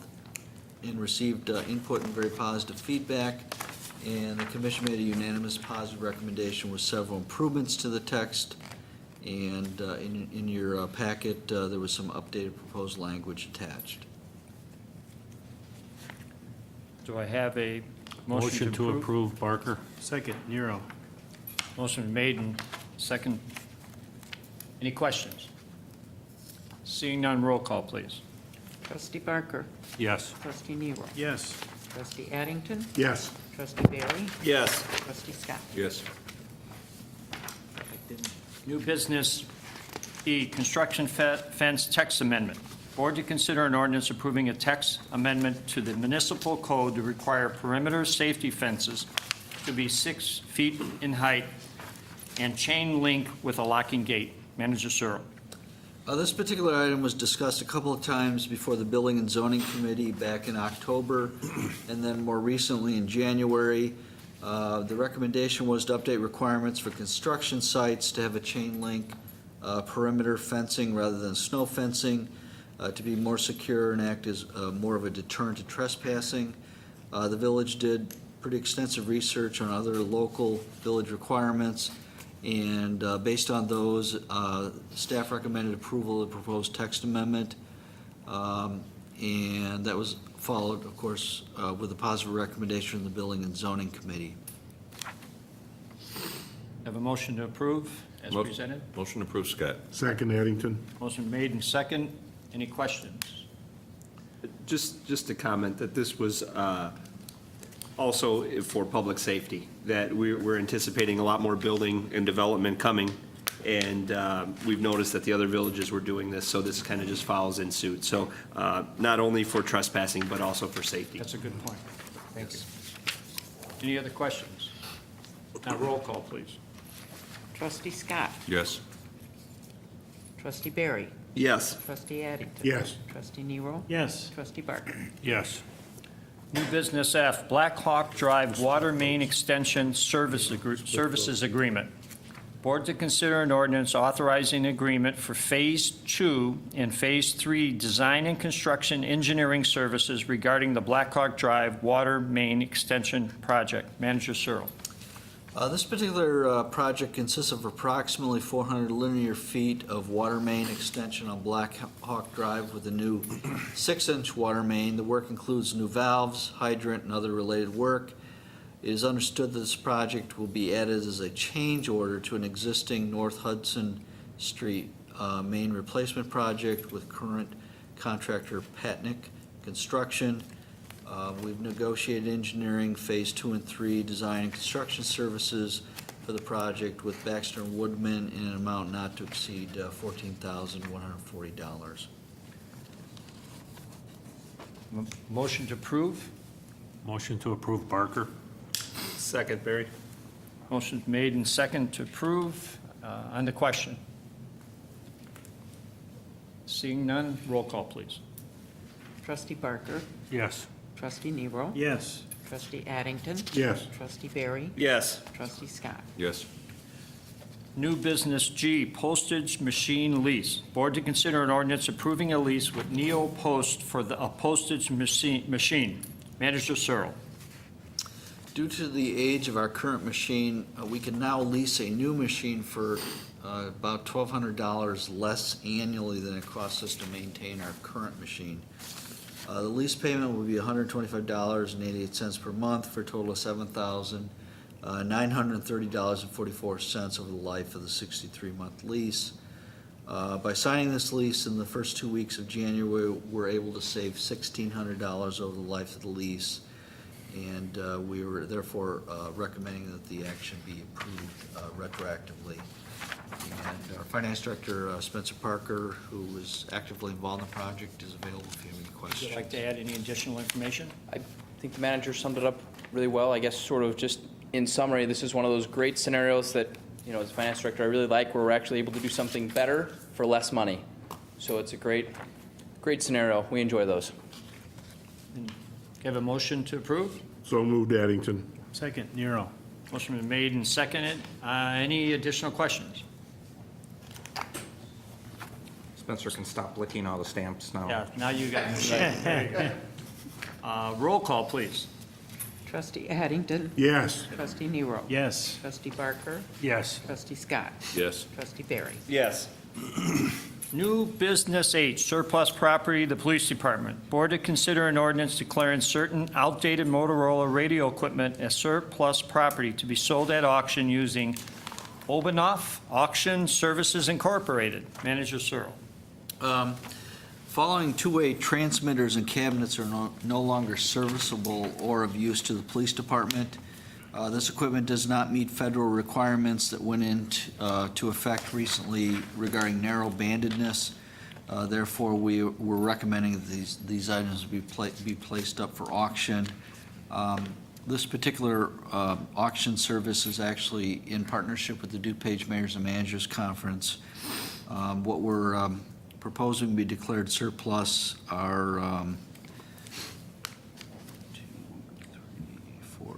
S9: and received input and very positive feedback. And the commission made a unanimous positive recommendation with several improvements to the text. And in your packet, there was some updated proposed language attached.
S1: Do I have a
S13: Motion to approve, Barker.
S12: Second, Nero.
S1: Motion made and second. Any questions? Seeing none, roll call, please.
S2: Trustee Barker?
S13: Yes.
S2: Trustee Nero?
S12: Yes.
S2: Trustee Addington?
S4: Yes.
S2: Trustee Barry?
S10: Yes.
S2: Trustee Scott?
S11: Yes.
S1: New Business E, construction fence text amendment. Board to consider an ordinance approving a text amendment to the municipal code to require perimeter safety fences to be 6 feet in height and chain link with a locking gate. Manager Searle.
S9: This particular item was discussed a couple of times before the Building and Zoning Committee back in October, and then more recently in January. The recommendation was to update requirements for construction sites to have a chain link perimeter fencing rather than snow fencing, to be more secure and act as more of a deterrent to trespassing. The village did pretty extensive research on other local village requirements, and based on those, staff recommended approval of the proposed text amendment. And that was followed, of course, with a positive recommendation from the Building and Zoning Committee.
S1: Have a motion to approve as presented.
S11: Motion to approve, Scott.
S4: Second Addington.
S1: Motion made and second. Any questions?
S10: Just to comment that this was also for public safety, that we're anticipating a lot more building and development coming, and we've noticed that the other villages were doing this, so this kind of just follows in suit. So not only for trespassing, but also for safety.
S1: That's a good point. Thank you. Any other questions? Now roll call, please.
S2: Trustee Scott?
S11: Yes.
S2: Trustee Barry?
S10: Yes.
S2: Trustee Addington?
S4: Yes.
S2: Trustee Nero?
S12: Yes.
S2: Trustee Barker?
S13: Yes.
S1: New Business F, Black Hawk Drive Water Main Extension Services Agreement. Board to consider an ordinance authorizing agreement for Phase 2 and Phase 3 design and construction engineering services regarding the Black Hawk Drive water main extension project. Manager Searle.
S9: This particular project consists of approximately 400 linear feet of water main extension on Black Hawk Drive with a new 6-inch water main. The work includes new valves, hydrant, and other related work. It is understood that this project will be added as a change order to an existing North Hudson Street main replacement project with current contractor Patnick Construction. We've negotiated engineering Phase 2 and 3 design and construction services for the project with Baxter and Woodman in an amount not to exceed $14,140.
S1: Motion to approve.
S13: Motion to approve Barker.
S7: Second, Barry.
S1: Motion made and second to approve. On the question. Seeing none, roll call, please.
S2: Trustee Barker.
S13: Yes.
S2: Trustee Nero.
S12: Yes.
S2: Trustee Addington.
S4: Yes.
S2: Trustee Barry.
S7: Yes.
S2: Trustee Scott.
S11: Yes.
S1: New business G, postage machine lease. Board to consider an ordinance approving a lease with Neo Post for a postage machine. Manager Searle.
S9: Due to the age of our current machine, we can now lease a new machine for about $1,200 less annually than it costs us to maintain our current machine. The lease payment will be $125.88 per month for a total of $7,930.44 over the life of the 63-month lease. By signing this lease in the first 2 weeks of January, we're able to save $1,600 over the life of the lease. And we were therefore recommending that the action be approved retroactively. And our Finance Director, Spencer Parker, who is actively involved in the project, is available if you have any
S1: Would
S9: questions.
S1: you like to add any additional information?
S15: I think the manager summed it up really well. I guess sort of just in summary, this is one of those great scenarios that, as a finance director, I really like, where we're actually able to do something better for less money. So it's a great scenario. We enjoy those.
S1: You have a motion to approve?
S4: So moved, Addington.
S12: Second, Nero.
S1: Motion been made and seconded. Any additional questions?
S14: Spencer can stop licking all the stamps now.
S1: Yeah, now you got it. Roll call, please.
S2: Trustee Addington.
S4: Yes.
S2: Trustee Nero.
S12: Yes.
S2: Trustee Barker.
S13: Yes.
S2: Trustee Scott.
S11: Yes.
S2: Trustee Barry.
S7: Yes.
S1: New business H, surplus property, the police department. Board to consider an ordinance declaring certain outdated Motorola radio equipment as surplus property to be sold at auction using Obanoff Auction Services Incorporated. Manager Searle.
S9: Following two-way transmitters and cabinets are no longer serviceable or of use to the police department. This equipment does not meet federal requirements that went into effect recently regarding narrow bandedness. Therefore, we're recommending that these items be placed up for auction. This particular auction service is actually in partnership with the DuPage Mayors and Managers Conference. What we're proposing to be declared surplus are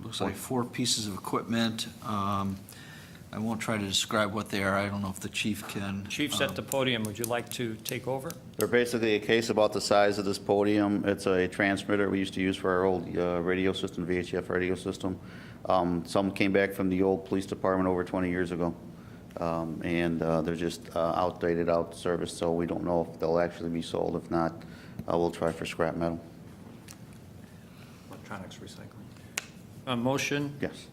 S9: looks like 4 pieces of equipment. I won't try to describe what they are. I don't know if the chief can.
S1: Chief's at the podium. Would you like to take over?
S5: They're basically a case about the size of this podium. It's a transmitter we used to use for our old radio system, VHF radio system. Some came back from the old police department over 20 years ago. And they're just outdated, out of service, so we don't know if they'll actually be sold. If not, we'll try for scrap metal.
S14: Electronics recycling.
S1: Motion.
S5: Yes.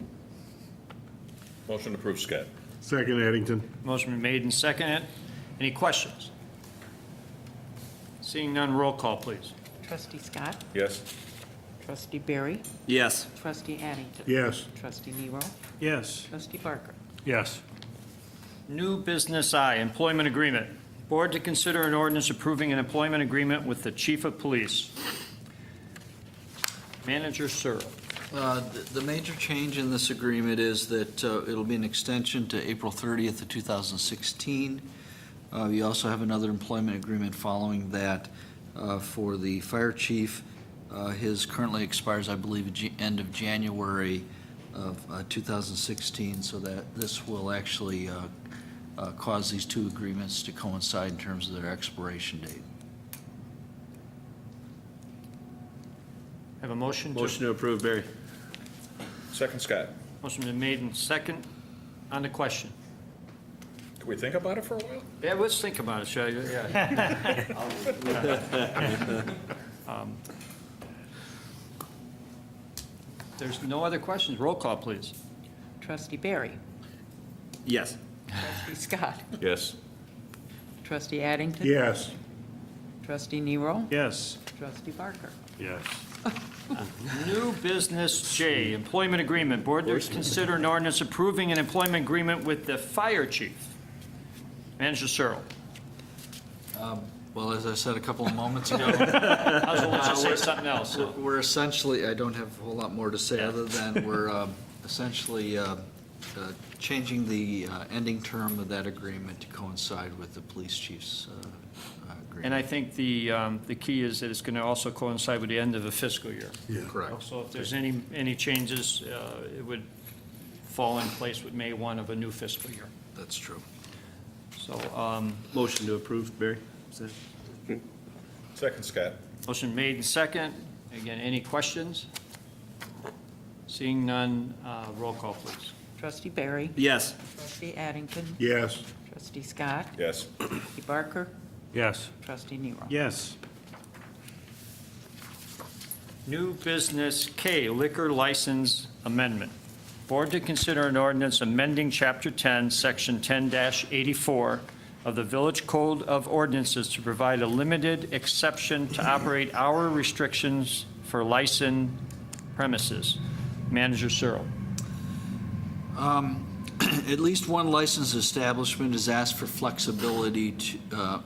S11: Motion to approve, Scott.
S4: Second, Addington.
S1: Motion been made and seconded. Any questions? Seeing none, roll call, please.
S2: Trustee Scott.
S11: Yes.
S2: Trustee Barry.
S7: Yes.
S2: Trustee Addington.
S4: Yes.
S2: Trustee Nero.
S12: Yes.
S2: Trustee Barker.
S13: Yes.
S1: New business I, employment agreement. Board to consider an ordinance approving an employment agreement with the chief of police. Manager Searle.
S9: The major change in this agreement is that it'll be an extension to April 30th of 2016. We also have another employment agreement following that for the fire chief. His currently expires, I believe, end of January of 2016, so that this will actually cause these two agreements to coincide in terms of their expiration date.
S1: Have a motion?
S10: Motion to approve, Barry.
S11: Second, Scott.
S1: Motion been made and second on the question.
S11: Can we think about it for a while?
S1: Yeah, let's think about it, shall you? Yeah. There's no other questions. Roll call, please.
S2: Trustee Barry.
S10: Yes.
S2: Trustee Scott.
S11: Yes.
S2: Trustee Addington.
S4: Yes.
S2: Trustee Nero.
S12: Yes.
S2: Trustee Barker.
S13: Yes.
S1: New business J, employment agreement. Board to consider an ordinance approving an employment agreement with the fire chief. Manager Searle.
S9: Well, as I said a couple of moments ago,
S1: I was going to say something else. so.
S9: we're essentially, I don't have a whole lot more to say other than we're essentially changing the ending term of that agreement to coincide with the police chief's agreement.
S1: And I think the key is that it's going to also coincide with the end of the fiscal year.
S9: Correct.
S1: So if there's any changes, it would fall in place with May 1 of a new fiscal year.
S9: That's true.
S1: So,
S10: Motion to approve, Barry.
S11: Second, Scott.
S1: motion made and second. Again, any questions? Seeing none, roll call, please.
S2: Trustee Barry.
S10: Yes.
S2: Trustee Addington.
S4: Yes.
S2: Trustee Scott.
S11: Yes.
S2: Trustee Barker.
S13: Yes.
S2: Trustee Nero.
S12: Yes.
S1: New business K, liquor license amendment. Board to consider an ordinance amending Chapter 10, Section 10-84 of the Village Code of Ordinances to provide a limited exception to operate hour restrictions for licensed premises. Manager Searle.
S9: At least one licensed establishment has asked for flexibility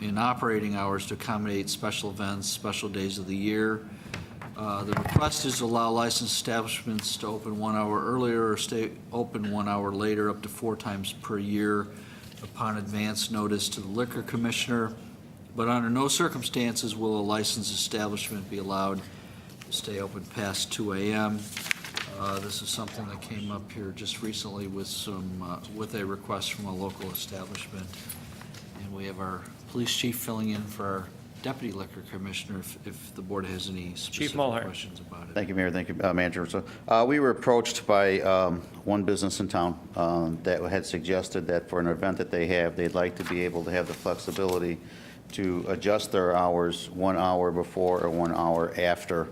S9: in operating hours to accommodate special events, special days of the year. The request is to allow licensed establishments to open 1 hour earlier or stay open 1 hour later up to 4 times per year upon advance notice to the liquor commissioner. But under no circumstances will a licensed establishment be allowed to stay open past 2 a.m. This is something that came up here just recently with a request from a local establishment. And we have our police chief filling in for our deputy liquor commissioner if the board has any specific
S1: Mulhern.
S9: questions about it.
S5: Thank you, Mayor. Thank you, Manager. So we were approached by one business in town that had suggested that for an event that they have, they'd like to be able to have the flexibility to adjust their hours 1 hour before or 1 hour after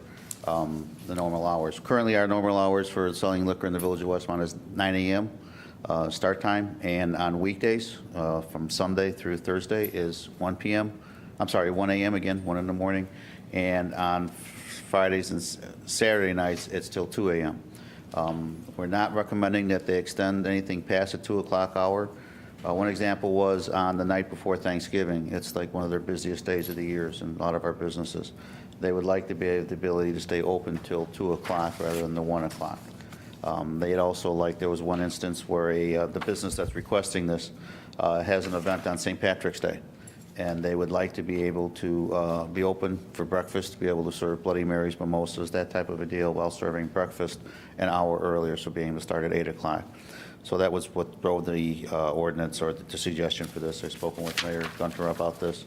S5: the normal hours. Currently, our normal hours for selling liquor in the Village of Westmont is 9 a.m. Start time, and on weekdays from Sunday through Thursday is 1 p.m. I'm sorry, 1 a.m. again, 1 in the morning, and on Fridays and Saturday nights, it's till 2 a.m. We're not recommending that they extend anything past the 2 o'clock hour. One example was on the night before Thanksgiving. It's like one of their busiest days of the years in a lot of our businesses. They would like to have the ability to stay open till 2 o'clock rather than the 1 o'clock. They'd also like, there was one instance where the business that's requesting this has an event on St. Patrick's Day, and they would like to be able to be open for breakfast, to be able to serve Bloody Marys, mimosas, that type of a deal, while serving breakfast an hour earlier, so being able to start at 8 o'clock. So that was what drove the ordinance or the suggestion for this. I've spoken with Mayor Gunter about this,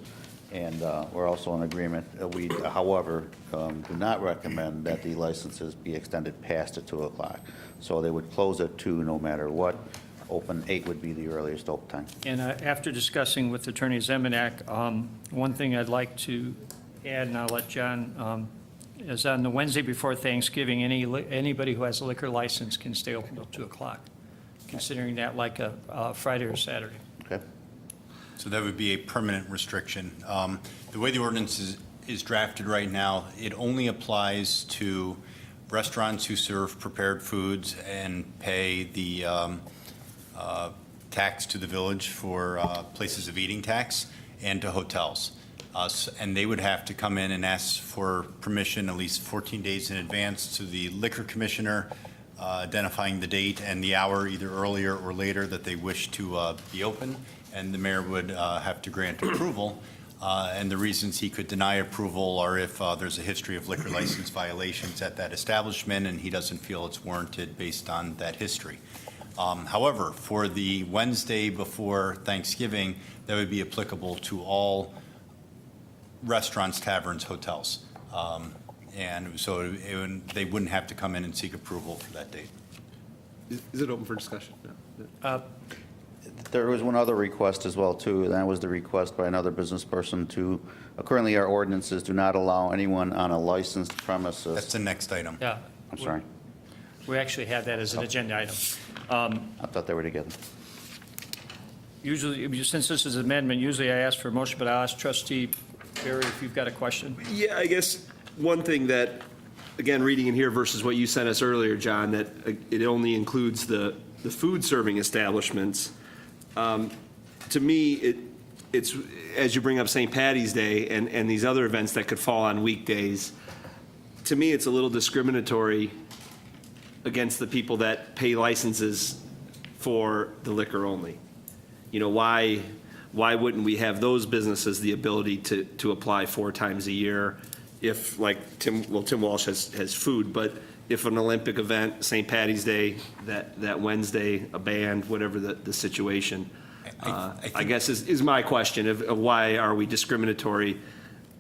S5: and we're also in agreement. We, however, do not recommend that the licenses be extended past the 2 o'clock. So they would close at 2 no matter what. Open 8 would be the earliest open time.
S1: And after discussing with Attorney Zemenak, one thing I'd like to add, and I'll let John, is on the Wednesday before Thanksgiving, anybody who has a liquor license can stay open till 2 o'clock, considering that like a Friday or Saturday.
S5: Okay.
S16: So that would be a permanent restriction. The way the ordinance is drafted right now, it only applies to restaurants who serve prepared foods and pay the tax to the village for places of eating tax, and to hotels. And they would have to come in and ask for permission at least 14 days in advance to the liquor commissioner, identifying the date and the hour, either earlier or later, that they wish to be open, and the mayor would have to grant approval. And the reasons he could deny approval are if there's a history of liquor license violations at that establishment, and he doesn't feel it's warranted based on that history. However, for the Wednesday before Thanksgiving, that would be applicable to all restaurants, taverns, hotels. And so they wouldn't have to come in and seek approval for that date.
S10: Is it open for discussion? No.
S5: There was one other request as well, too, and that was the request by another business person to, currently our ordinances do not allow anyone on a licensed premises.
S16: That's the next item.
S1: Yeah.
S5: I'm sorry.
S1: We actually have that as an agenda item.
S5: I thought they were together.
S1: Usually, since this is an amendment, usually I ask for a motion, but I'll ask trustee Barry if you've got a question.
S10: Yeah, I guess one thing that, again, reading in here versus what you sent us earlier, John, that it only includes the food serving establishments. To me, it's, as you bring up St. Patty's Day and these other events that could fall on weekdays, to me, it's a little discriminatory against the people that pay licenses for the liquor only. You know, why wouldn't we have those businesses the ability to apply 4 times a year if, like, Tim Walsh has food, but if an Olympic event, St. Patty's Day, that Wednesday, a band, whatever the situation, I guess is my question of why are we discriminatory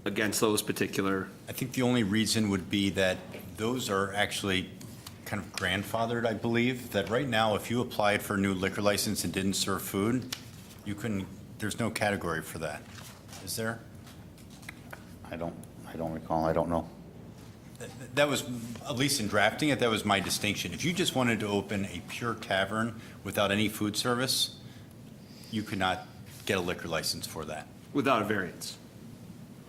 S10: against those particular?
S16: I think the only reason would be that those are actually kind of grandfathered, I believe, that right now, if you applied for a new liquor license and didn't serve food, you couldn't, there's no category for that. Is there?
S5: I don't recall, I don't know.
S16: That was, at least in drafting it, that was my distinction. If you just wanted to open a pure tavern without any food service, you could not get a liquor license for that.
S10: Without a variance?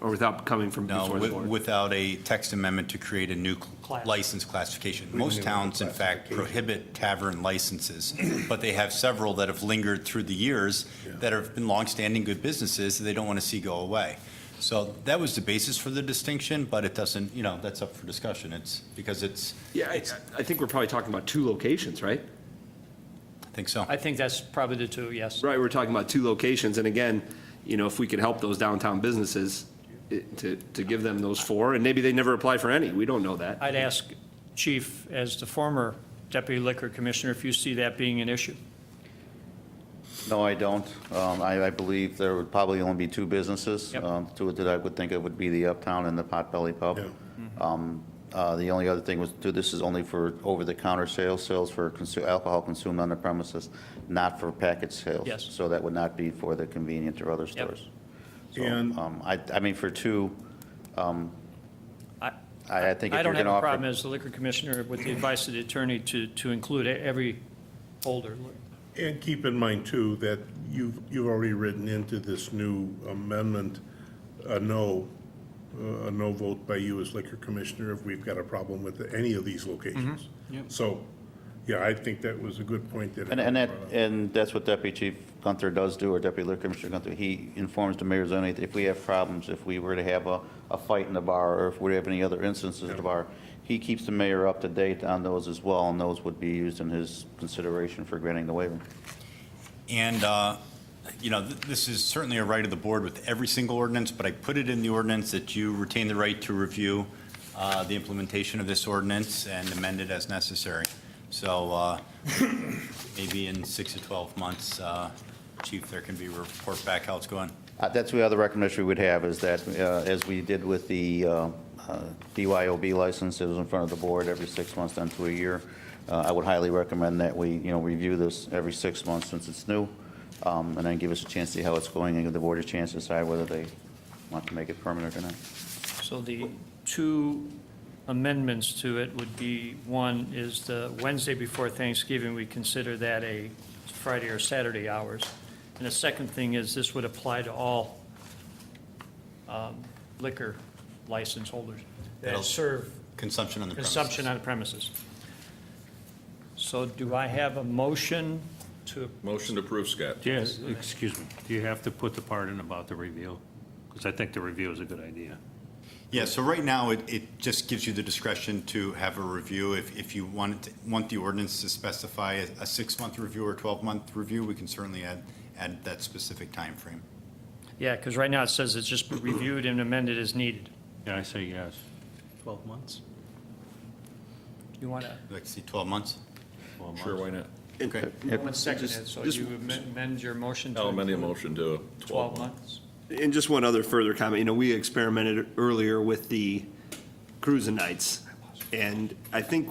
S10: Or without coming from
S16: No,
S10: before the board?
S16: without a text amendment to create a new license classification. Most towns, in fact, prohibit tavern licenses, but they have several that have lingered through the years that have been longstanding good businesses that they don't want to see go away. So that was the basis for the distinction, but it doesn't, you know, that's up for discussion. It's because it's.
S10: Yeah, I think we're probably talking about 2 locations, right?
S16: I think so.
S1: I think that's probably the 2, yes.
S10: Right, we're talking about 2 locations, and again, you know, if we could help those downtown businesses to give them those 4, and maybe they never apply for any, we don't know that.
S1: I'd ask Chief, as the former Deputy Liquor Commissioner, if you see that being an issue.
S5: No, I don't. I believe there would probably only be 2 businesses.
S1: Yep.
S5: 2 that I would think it would be the Uptown and the Potbelly Pub. The only other thing was, this is only for over-the-counter sales for alcohol consumed on the premises, not for package sales.
S1: Yes.
S5: So that would not be for the convenience or other stores. So,
S4: And-
S5: I mean, for 2, I think
S1: I
S5: if you're
S1: don't have
S5: going to
S1: a
S5: offer.
S1: problem as the Liquor Commissioner with the advice of the attorney to include every holder.
S4: And keep in mind, too, that you've already written into this new amendment, a no vote by you as liquor commissioner if we've got a problem with any of these locations.
S1: Yep.
S4: So, yeah, I think that was a good point that.
S5: And that's what Deputy Chief Gunther does do, or Deputy Liquor Commissioner Gunther. He informs the mayor's only if we have problems, if we were to have a fight in the bar, or if we have any other instances at the bar, he keeps the mayor up to date on those as well, and those would be used in his consideration for granting the waiver.
S16: And, you know, this is certainly a right of the board with every single ordinance, but I put it in the ordinance that you retain the right to review the implementation of this ordinance and amend it as necessary. So maybe in 6 to 12 months, Chief, there can be a report back how it's going.
S5: That's the other recommendation we would have, is that, as we did with the BYOB license, it was in front of the board every 6 months, then to a year. I would highly recommend that we, review this every 6 months since it's new, and then give us a chance to see how it's going, and give the board a chance to decide whether they want to make it permanent or not.
S1: So the 2 amendments to it would be, one is the Wednesday before Thanksgiving, we consider that a Friday or Saturday hours. And the second thing is this would apply to all liquor license holders
S16: That'll
S1: that serve
S16: Consumption on the premises.
S1: consumption on the premises. So do I have a motion to,
S11: Motion to approve, Scott.
S13: Yes, excuse me, do you have to put the part in about the review? Because I think the review is a good idea.
S16: Yeah, so right now, it just gives you the discretion to have a review. If you want the ordinance to specify a 6-month review or 12-month review, we can certainly add that specific time frame.
S1: Yeah, because right now it says it's just reviewed and amended as needed.
S13: Yeah, I say yes.
S12: 12 months.
S1: You want to,
S16: Like to see 12 months?
S11: Sure, why not?
S16: Okay.
S1: no one seconded it, so
S10: just-
S1: you amend your motion to
S11: I'll amend the
S1: include
S11: motion to
S1: 12 months?
S10: And just one other further comment, we experimented earlier with the cruising nights. And I think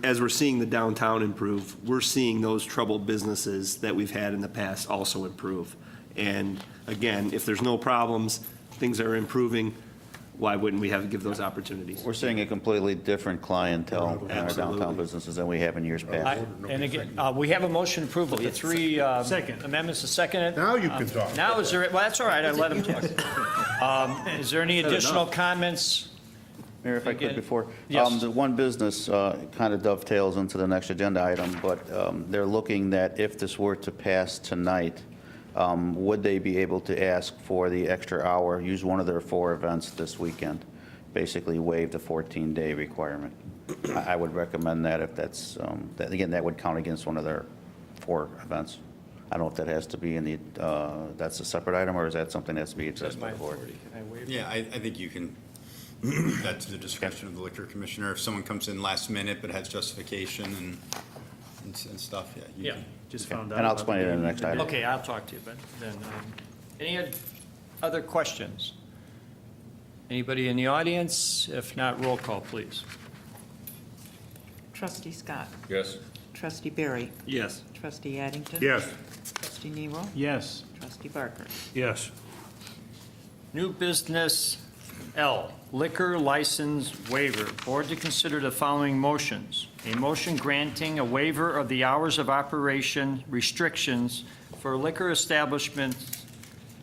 S10: as we're seeing the downtown improve, we're seeing those troubled businesses that we've had in the past also improve. And again, if there's no problems, things are improving, why wouldn't we give those opportunities?
S5: We're seeing a completely different clientele in our
S10: Absolutely.
S5: downtown businesses than we have in years past.
S1: And again, we have a motion to approve of the three amendments to second it.
S4: Now you can talk.
S1: Now, is there, well, that's all right, I let him talk. Is there any additional comments?
S5: Mayor, if I
S1: Again,
S5: could before.
S1: yes.
S5: The one business kind of dovetails into the next agenda item, but they're looking that if this were to pass tonight, would they be able to ask for the extra hour, use one of their 4 events this weekend, basically waive the 14-day requirement? I would recommend that if that's, again, that would count against one of their 4 events. I don't know if that has to be in the, that's a separate item, or is that something that has to be addressed by the board?
S1: Can I waive?
S16: Yeah, I think you can, that's the discretion of the liquor commissioner. If someone comes in last minute but has justification and stuff, yeah. you
S1: Yeah.
S16: can-
S12: Just found out.
S5: And I'll
S12: about
S5: explain it in the next item.
S1: Okay, I'll talk to you, but then, any other questions? Anybody in the audience? If not, roll call, please.
S2: Trustee Scott.
S11: Yes.
S2: Trustee Barry.
S10: Yes.
S2: Trustee Addington.
S4: Yes.
S2: Trustee Nero.
S12: Yes.
S2: Trustee Barker.
S13: Yes.
S1: New business L, liquor license waiver. Board to consider the following motions. A motion granting a waiver of the hours of operation restrictions for liquor establishments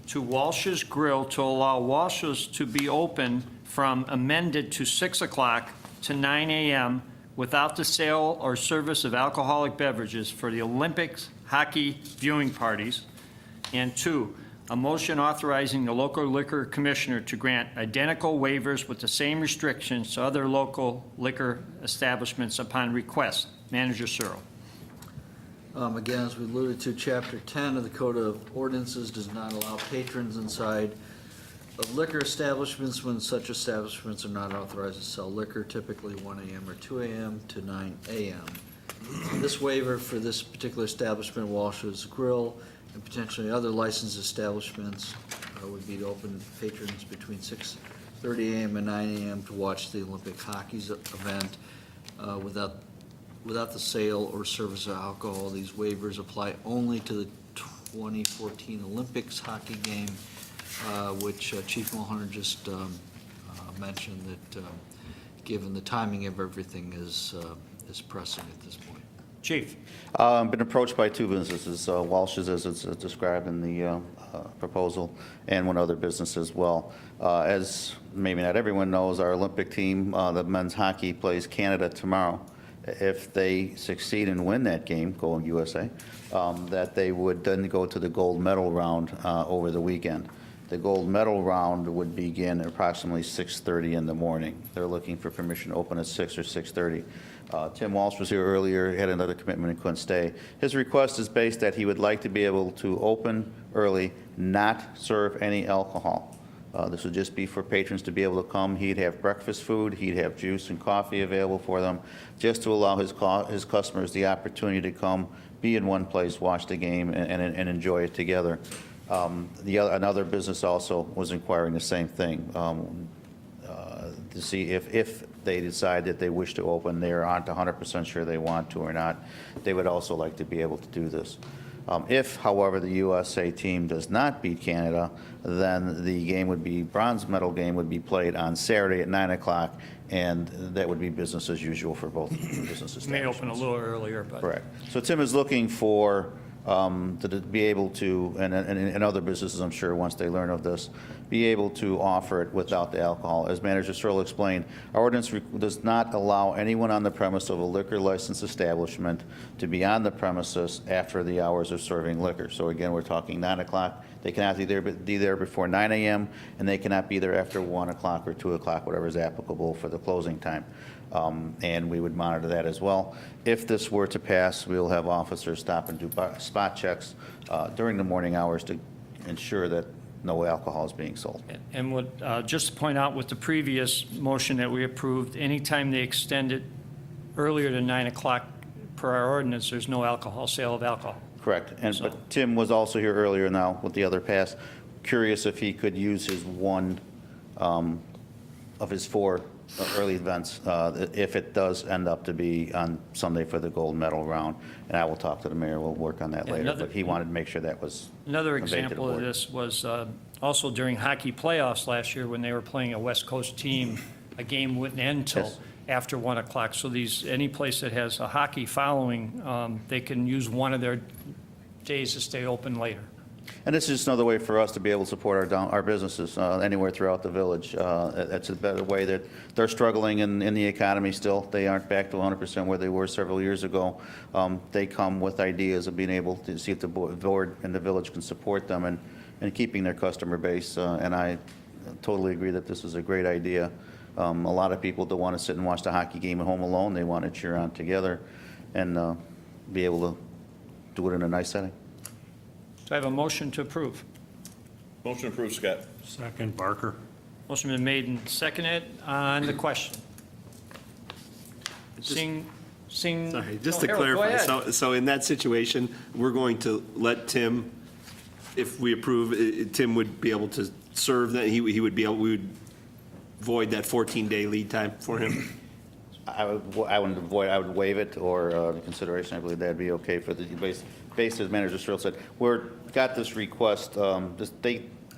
S1: to Walsh's Grill to allow Walsh's to be open from amended to 6 o'clock to 9 a.m. without the sale or service of alcoholic beverages for the Olympics hockey viewing parties. And 2, a motion authorizing the local liquor commissioner to grant identical waivers with the same restrictions to other local liquor establishments upon request. Manager Searle.
S9: Again, as we alluded to, Chapter 10 of the Code of Ordinances does not allow patrons inside of liquor establishments when such establishments are not authorized to sell liquor, typically 1 a.m. or 2 a.m. to 9 a.m. This waiver for this particular establishment, Walsh's Grill, and potentially other licensed establishments would be to open patrons between 6:30 a.m. and 9 a.m. to watch the Olympic hockey event without the sale or service of alcohol. These waivers apply only to the 2014 Olympics hockey game, which Chief Mulhunter just mentioned that given the timing of everything is pressing at this point.
S1: Chief.
S5: Been approached by 2 businesses, Walsh's as it's described in the proposal, and one other business as well. As maybe not everyone knows, our Olympic team, the men's hockey, plays Canada tomorrow. If they succeed and win that game, go USA, that they would then go to the gold medal round over the weekend. The gold medal round would begin at approximately 6:30 in the morning. They're looking for permission to open at 6 or 6:30. Tim Walsh was here earlier, had another commitment and couldn't stay. His request is based that he would like to be able to open early, not serve any alcohol. This would just be for patrons to be able to come. He'd have breakfast food, he'd have juice and coffee available for them, just to allow his customers the opportunity to come, be in one place, watch the game, and enjoy it together. Another business also was inquiring the same thing, to see if they decide that they wish to open, they aren't 100% sure they want to or not, they would also like to be able to do this. If, however, the USA team does not beat Canada, then the game would be, bronze medal game would be played on Saturday at 9 o'clock, and that would be business as usual for both businesses.
S1: May open a little earlier, but.
S5: Correct. So Tim is looking for, to be able to, and other businesses, I'm sure, once they learn of this, be able to offer it without the alcohol. As Manager Searle explained, our ordinance does not allow anyone on the premise of a liquor license establishment to be on the premises after the hours of serving liquor. So again, we're talking 9 o'clock. They cannot be there before 9 a.m., and they cannot be there after 1 o'clock or 2 o'clock, whatever is applicable for the closing time. And we would monitor that as well. If this were to pass, we'll have officers stop and do spot checks during the morning hours to ensure that no alcohol is being sold.
S1: And what, just to point out with the previous motion that we approved, anytime they extend it earlier than 9 o'clock per our ordinance, there's no alcohol, sale of alcohol.
S5: Correct. And,
S1: So-
S5: but Tim was also here earlier now with the other pass, curious if he could use his one of his 4 early events, if it does end up to be on Sunday for the gold medal round. And I will talk to the mayor, we'll work on that
S1: Yeah,
S5: later,
S1: another-
S5: but he wanted to make sure that was
S1: Another
S5: conveyed to the
S1: example of
S5: board.
S1: this was also during hockey playoffs last year when they were playing a West Coast team, a game wouldn't end till
S5: Yes.
S1: after 1 o'clock. So any place that has a hockey following, they can use one of their days to stay open later.
S5: And this is just another way for us to be able to support our businesses anywhere throughout the village. It's a better way that they're struggling in the economy still. They aren't back to 100% where they were several years ago. They come with ideas of being able to see if the board and the village can support them and keeping their customer base. And I totally agree that this is a great idea. A lot of people don't want to sit and watch the hockey game at home alone. They want to cheer on together and be able to do it in a nice setting.
S1: So I have a motion to approve.
S11: Motion approved, Scott.
S13: Second, Barker.
S1: Motion been made and seconded on the question. Seeing.
S10: Sorry, just
S1: No,
S10: to
S1: Harold, go
S10: clarify,
S1: ahead.
S10: so in that situation, we're going to let Tim, if we approve, Tim would be able to serve that, he would be able, we would void that 14-day lead time for him?
S5: I would waive it or the consideration. I believe that'd be okay for the based as Manager Searle said. Got this request.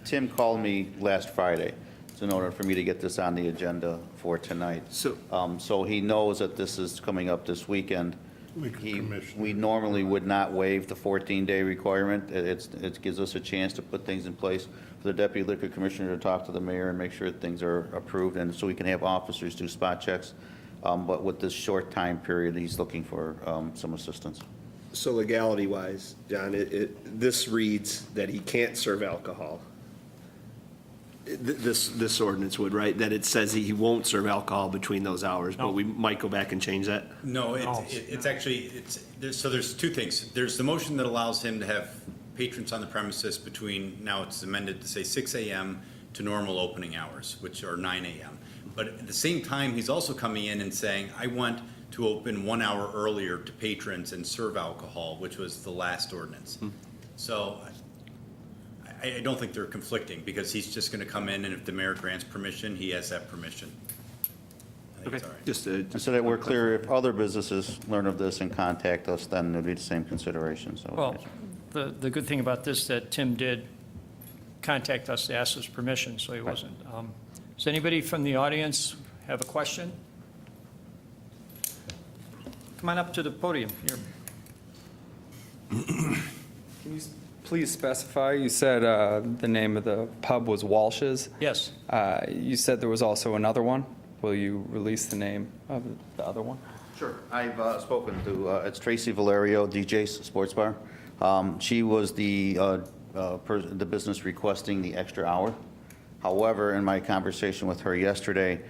S5: Tim called me last Friday in order for me to get this on the agenda for tonight. So he knows that this is coming up this weekend. We normally would not waive the 14-day requirement. It gives us a chance to put things in place for the Deputy Liquor Commissioner to talk to the mayor and make sure that things are approved, and so we can have officers do spot checks. But with this short time period, he's looking for some assistance.
S10: So legality-wise, John, this reads that he can't serve alcohol. This ordinance would, right? That it says he won't serve alcohol between those hours, but we might go back and change that?
S16: No, it's actually, so there's 2 things. There's the motion that allows him to have patrons on the premises between, now it's amended to say 6 a.m. to normal opening hours, which are 9 a.m. But at the same time, he's also coming in and saying, I want to open 1 hour earlier to patrons and serve alcohol, which was the last ordinance. So I don't think they're conflicting, because he's just going to come in, and if the mayor grants permission, he has that permission. I think it's all right.
S10: Just
S5: So that we're clear, if other businesses learn of this and contact us, then it'll be the same consideration, so.
S1: Well, the good thing about this, that Tim did contact us to ask us permission, so he wasn't. Does anybody from the audience have a question? Come on up to the podium here.
S17: Can you please specify, you said the name of the pub was Walsh's.
S1: Yes.
S17: You said there was also another one. Will you release the name of the other one?
S5: Sure. I've spoken to, it's Tracy Valerio, DJ's Sports Bar. She was the business requesting the extra hour. However, in my conversation with her yesterday,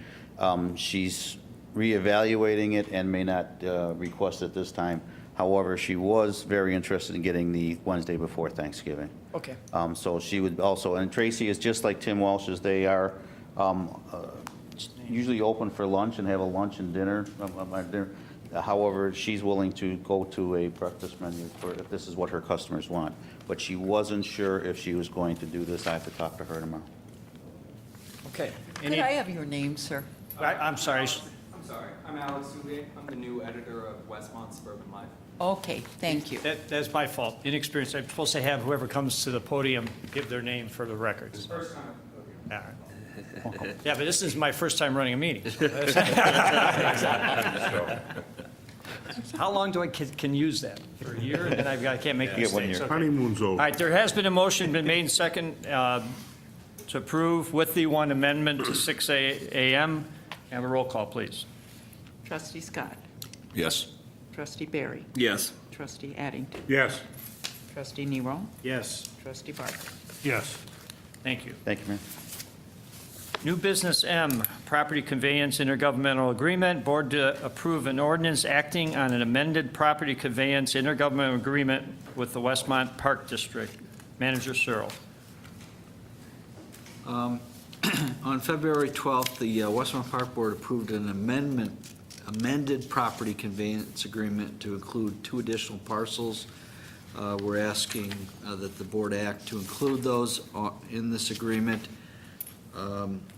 S5: she's reevaluating it and may not request it this time. However, she was very interested in getting the Wednesday before Thanksgiving.
S1: Okay.
S5: So she would also, and Tracy is just like Tim Walsh's. They are usually open for lunch and have a lunch and dinner. However, she's willing to go to a breakfast menu if this is what her customers want. But she wasn't sure if she was going to do this. I have to talk to her tomorrow.
S1: Okay.
S2: Could I have your name, sir?
S1: I'm sorry.
S17: I'm sorry. I'm Alex Soulier. I'm the new editor of Westmont Suburban Life.
S2: Okay, thank you.
S1: That's my fault. Inexperience. I'm supposed to have whoever comes to the podium give their name for the records.
S17: First time.
S1: All right. Yeah, but this is my first time running a meeting. How long do I can use that? For a year, and then I can't make
S5: You get 1
S1: mistakes.
S5: year.
S1: Okay.
S4: Honeymoon's over.
S1: All right, there has been a motion been made and second to approve with the one amendment to 6 a.m. Have a roll call, please.
S2: Trustee Scott.
S11: Yes.
S2: Trustee Barry.
S10: Yes.
S2: Trustee Addington.
S4: Yes.
S2: Trustee Nero.
S12: Yes.
S2: Trustee Barker.
S13: Yes.
S1: Thank you.
S5: Thank you, Mayor.
S1: New business M, property conveyance intergovernmental agreement. Board to approve an ordinance acting on an amended property conveyance intergovernmental agreement with the Westmont Park District. Manager Searle.
S9: On February 12th, the Westmont Park Board approved an amended property conveyance agreement to include 2 additional parcels. We're asking that the board act to include those in this agreement.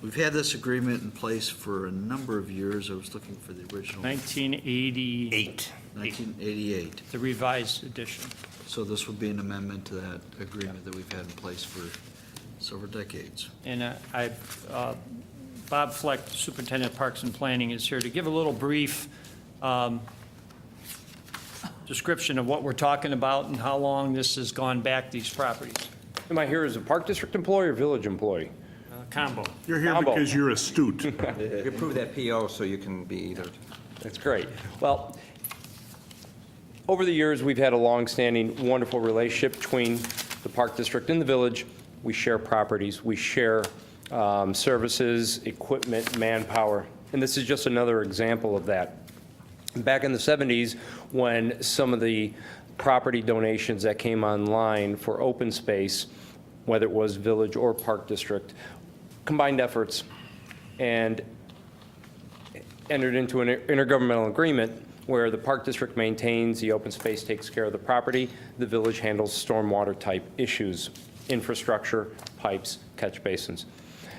S9: We've had this agreement in place for a number of years. I was looking for the original.
S1: 1988.
S9: 1988.
S1: The revised edition.
S9: So this would be an amendment to that agreement that we've had in place for several decades.
S1: And Bob Fleck, Superintendent of Parks and Planning, is here to give a little brief description of what we're talking about and how long this has gone back, these properties.
S18: Am I here as a Park District employee or village employee?
S1: Combo.
S4: You're here
S18: Combo.
S4: because you're astute.
S14: You approve that PO so you can be either.
S18: That's great. Well, over the years, we've had a long-standing, wonderful relationship between the Park District and the village. We share properties, we share services, equipment, manpower, and this is just another example of that. Back in the 70s, when some of the property donations that came online for open space, whether it was village or Park District, combined efforts and entered into an intergovernmental agreement where the Park District maintains the open space, takes care of the property, the village handles stormwater type issues, infrastructure, pipes, catch basins.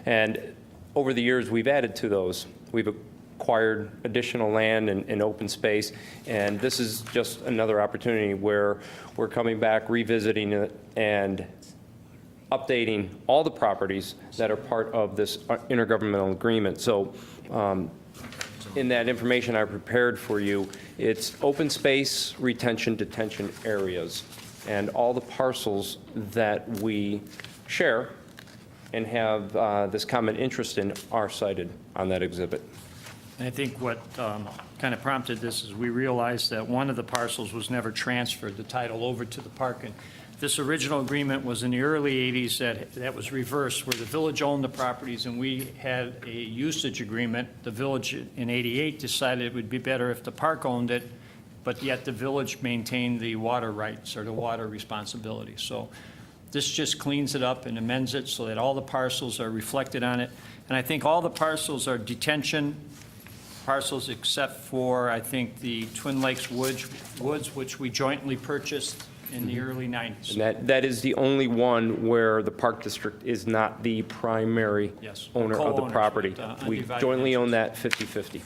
S18: And over the years, we've added to those. We've acquired additional land and open space, and this is just another opportunity where we're coming back, revisiting it, and updating all the properties that are part of this intergovernmental agreement. So in that information I prepared for you, it's open space, retention, detention areas, and all the parcels that we share and have this common interest in are cited on that exhibit.
S1: And I think what kind of prompted this is we realized that one of the parcels was never transferred, the title, over to the park. And this original agreement was in the early 80s that was reversed, where the village owned the properties and we had a usage agreement. The village in 88 decided it would be better if the park owned it, but yet the village maintained the water rights or the water responsibility. So this just cleans it up and amends it so that all the parcels are reflected on it. And I think all the parcels are detention parcels except for, I think, the Twin Lakes Woods, which we jointly purchased in the early 90s.
S18: And that is the only one where the Park District is not the primary
S1: Yes.
S18: owner of the
S1: Co-owners
S18: property.
S1: with,
S18: We
S1: undivided
S18: jointly own
S1: interest.
S18: that 50/50.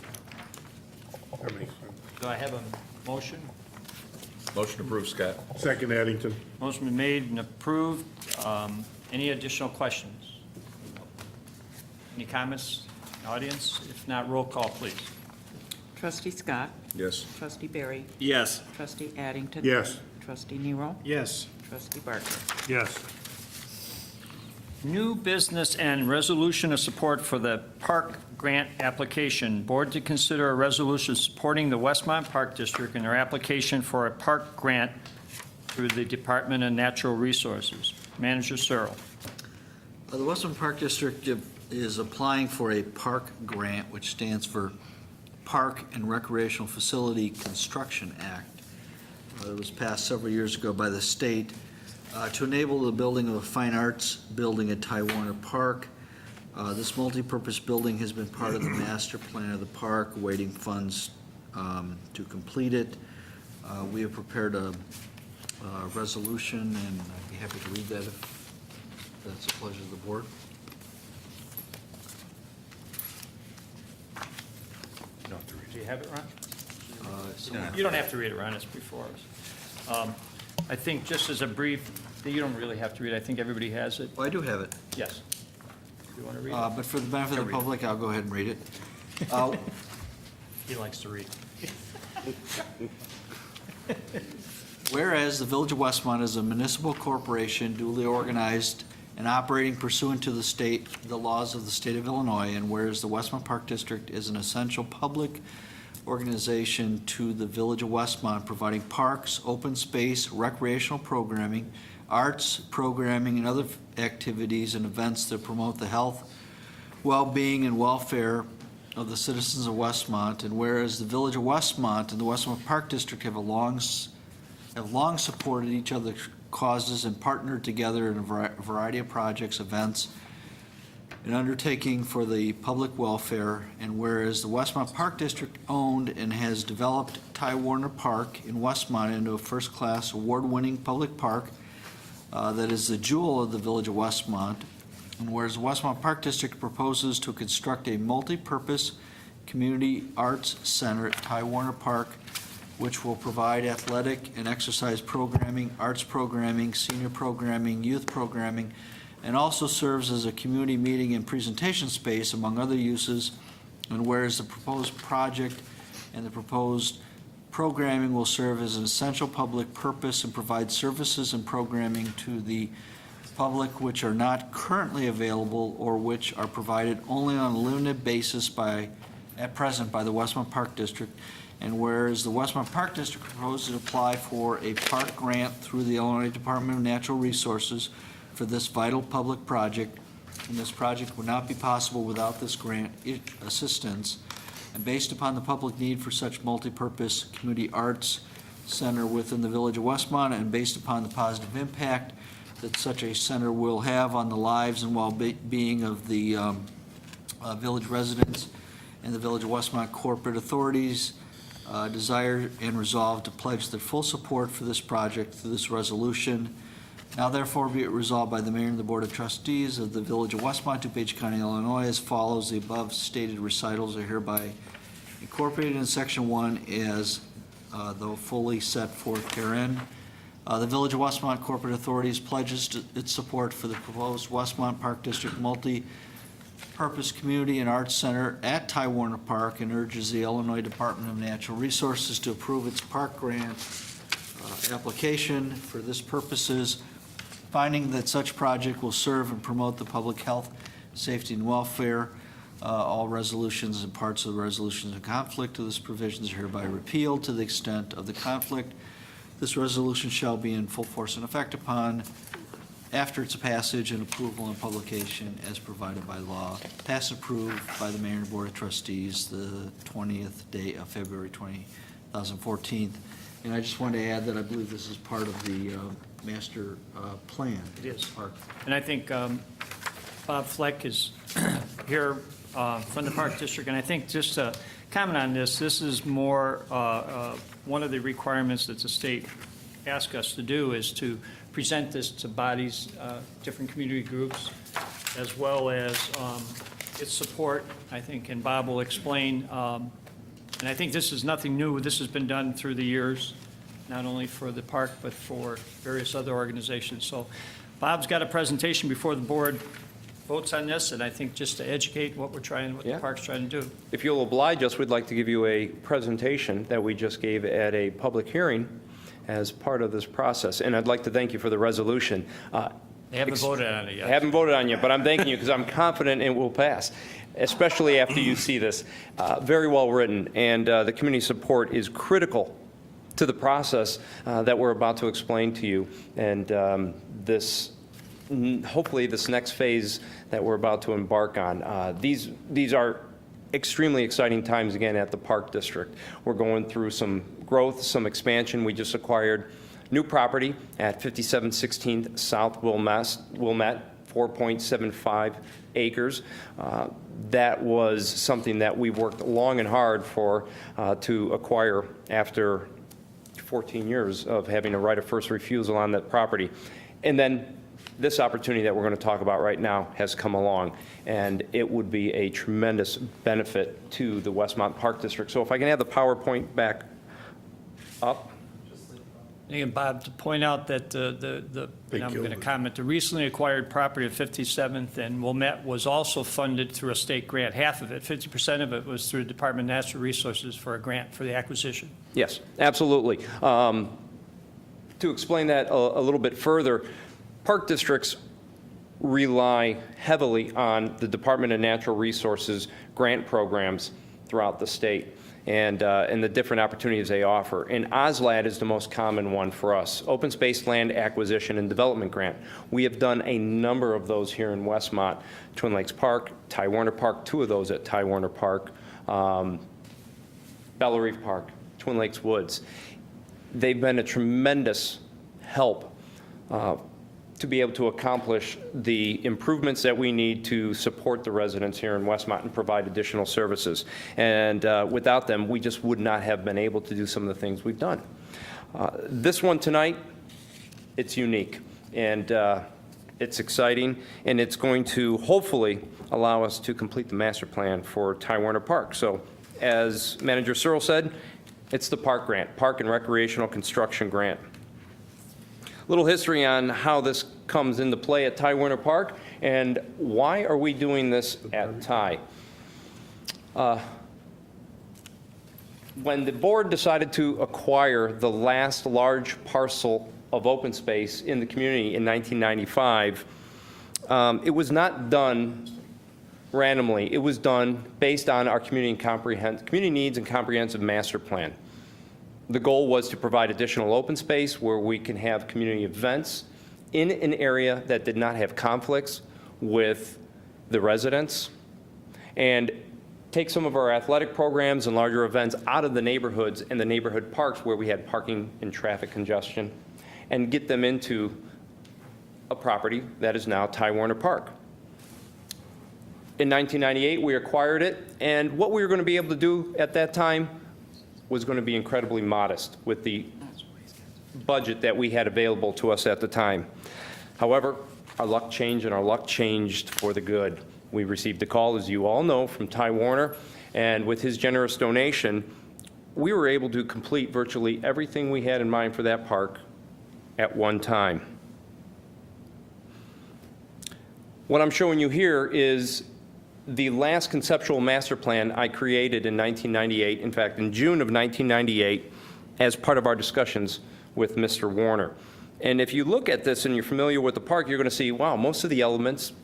S4: That makes sense.
S1: Do I have a motion?
S11: Motion approved, Scott.
S4: Second, Addington.
S1: Motion been made and approved. Any additional questions? Any comments, audience? If not, roll call, please.
S2: Trustee Scott.
S11: Yes.
S2: Trustee Barry.
S10: Yes.
S2: Trustee Addington.
S4: Yes.
S2: Trustee Nero.
S12: Yes.
S2: Trustee Barker.
S13: Yes.
S1: New business and resolution of support for the park grant application. Board to consider a resolution supporting the Westmont Park District in their application for a park grant through the Department of Natural Resources. Manager Searle.
S9: The Westmont Park District is applying for a park grant, which stands for Park and Recreational Facility Construction Act. It was passed several years ago by the state to enable the building of a fine arts building at Tywarner Park. This multipurpose building has been part of the master plan of the park, awaiting funds to complete it. We have prepared a resolution, and I'd be happy to read that if that's the pleasure of the board.
S1: Do you have it, Ron?
S9: Somewhere.
S1: You don't have to read it, Ron, it's before us. I think just as a brief, you don't really have to read it, I think everybody has it.
S9: Well, I do have it.
S1: Yes. Do you want to read it?
S9: But for the benefit of the public, I'll go ahead and read it.
S1: He likes to read.
S9: Whereas the Village of Westmont is a municipal corporation duly organized and operating pursuant to the laws of the state of Illinois, and whereas the Westmont Park District is an essential public organization to the Village of Westmont, providing parks, open space, recreational programming, arts programming, and other activities and events that promote the health, well-being, and welfare of the citizens of Westmont, and whereas the Village of Westmont and the Westmont Park District have long supported each other's causes and partnered together in a variety of projects, events, an undertaking for the public welfare, and whereas the Westmont Park District owned and has developed Ty Warner Park in Westmont into a first-class award-winning public park that is the jewel of the village of Westmont, and whereas the Westmont Park District proposes to construct a multi-purpose community arts center at Ty Warner Park, which will provide athletic and exercise programming, arts programming, senior programming, youth programming, and also serves as a community meeting and presentation space, among other uses. And whereas the proposed project and the proposed programming will serve as an essential public purpose and provide services and programming to the public which are not currently available or which are provided only on a limited basis at present by the Westmont Park District. And whereas the Westmont Park District proposes to apply for a park grant through the Illinois Department of Natural Resources for this vital public project, and this project would not be possible without this grant assistance. And based upon the public need for such multipurpose community arts center within the village of Westmont, and based upon the positive impact that such a center will have on the lives and well-being of the village residents and the village of Westmont corporate authorities, desire and resolve to pledge their full support for this project through this resolution. Now therefore be it resolved by the mayor and the board of trustees of the village of Westmont, DuPage County, Illinois, as follows. The above stated recitals are hereby incorporated in section 1 as though fully set forth herein. The village of Westmont corporate authorities pledges its support for the proposed Westmont Park District multi-purpose community and arts center at Ty Warner Park, and urges the Illinois Department of Natural Resources to approve its park grant application for this purposes, finding that such project will serve and promote the public health, safety, and welfare. All resolutions and parts of the resolutions in conflict with this provisions are hereby repealed to the extent of the conflict. This resolution shall be in full force and effect after its passage and approval and publication as provided by law. Passed and approved by the mayor and board of trustees the 20th day of February 2014. And I just want to add that I believe this is part of the master plan.
S1: It is. And I think Bob Fleck is here from the Park District, and I think just to comment on this, this is more, one of the requirements that the state asked us to do is to present this to bodies, different community groups, as well as its support, I think, and Bob will explain. And I think this is nothing new. This has been done through the years, not only for the park, but for various other organizations. So Bob's got a presentation before the board votes on this, and I think just to educate what the park's trying to do.
S18: If you'll oblige us, we'd like to give you a presentation that we just gave at a public hearing as part of this process. And I'd like to thank you for the resolution.
S1: They haven't voted on it yet.
S18: I haven't voted on it yet, but I'm thanking you because I'm confident it will pass, especially after you see this. Very well written, and the community support is critical to the process that we're about to explain to you. And hopefully this next phase that we're about to embark on. These are extremely exciting times again at the Park District. We're going through some growth, some expansion. We just acquired new property at 5716 South Wilmette, 4.75 acres. That was something that we worked long and hard for to acquire after 14 years of having a right of first refusal on that property. And then this opportunity that we're going to talk about right now has come along, and it would be a tremendous benefit to the Westmont Park District. So if I can have the PowerPoint back up.
S1: And Bob, to point out that and I'm going to comment, the recently acquired property of 57th and Wilmette was also funded through a state grant. Half of it, 50% of it, was through the Department of Natural Resources for a grant for the acquisition.
S18: Yes, absolutely. To explain that a little bit further, park districts rely heavily on the Department of Natural Resources grant programs throughout the state and the different opportunities they offer. And OSLAD is the most common one for us, Open Space Land Acquisition and Development Grant. We have done a number of those here in Westmont, Twin Lakes Park, Ty Warner Park, 2 of those at Ty Warner Park, Bella Reef Park, Twin Lakes Woods. They've been a tremendous help to be able to accomplish the improvements that we need to support the residents here in Westmont and provide additional services. And without them, we just would not have been able to do some of the things we've done. This one tonight, it's unique, and it's exciting, and it's going to hopefully allow us to complete the master plan for Ty Warner Park. So as Manager Searle said, it's the park grant, Park and Recreational Construction Grant. Little history on how this comes into play at Ty Warner Park, and why are we doing this at Ty? When the board decided to acquire the last large parcel of open space in the community in 1995, it was not done randomly. It was done based on our community needs and comprehensive master plan. The goal was to provide additional open space where we can have community events in an area that did not have conflicts with the residents, and take some of our athletic programs and larger events out of the neighborhoods and the neighborhood parks where we had parking and traffic congestion, and get them into a property that is now Ty Warner Park. In 1998, we acquired it, and what we were going to be able to do at that time was going to be incredibly modest with the budget that we had available to us at the time. However, our luck changed, and our luck changed for the good. We received a call, as you all know, from Ty Warner, and with his generous donation, we were able to complete virtually everything we had in mind for that park at one time. What I'm showing you here is the last conceptual master plan I created in 1998, in fact, in June of 1998, as part of our discussions with Mr. Warner. And if you look at this and you're familiar with the park, you're going to see, wow, most of the elements,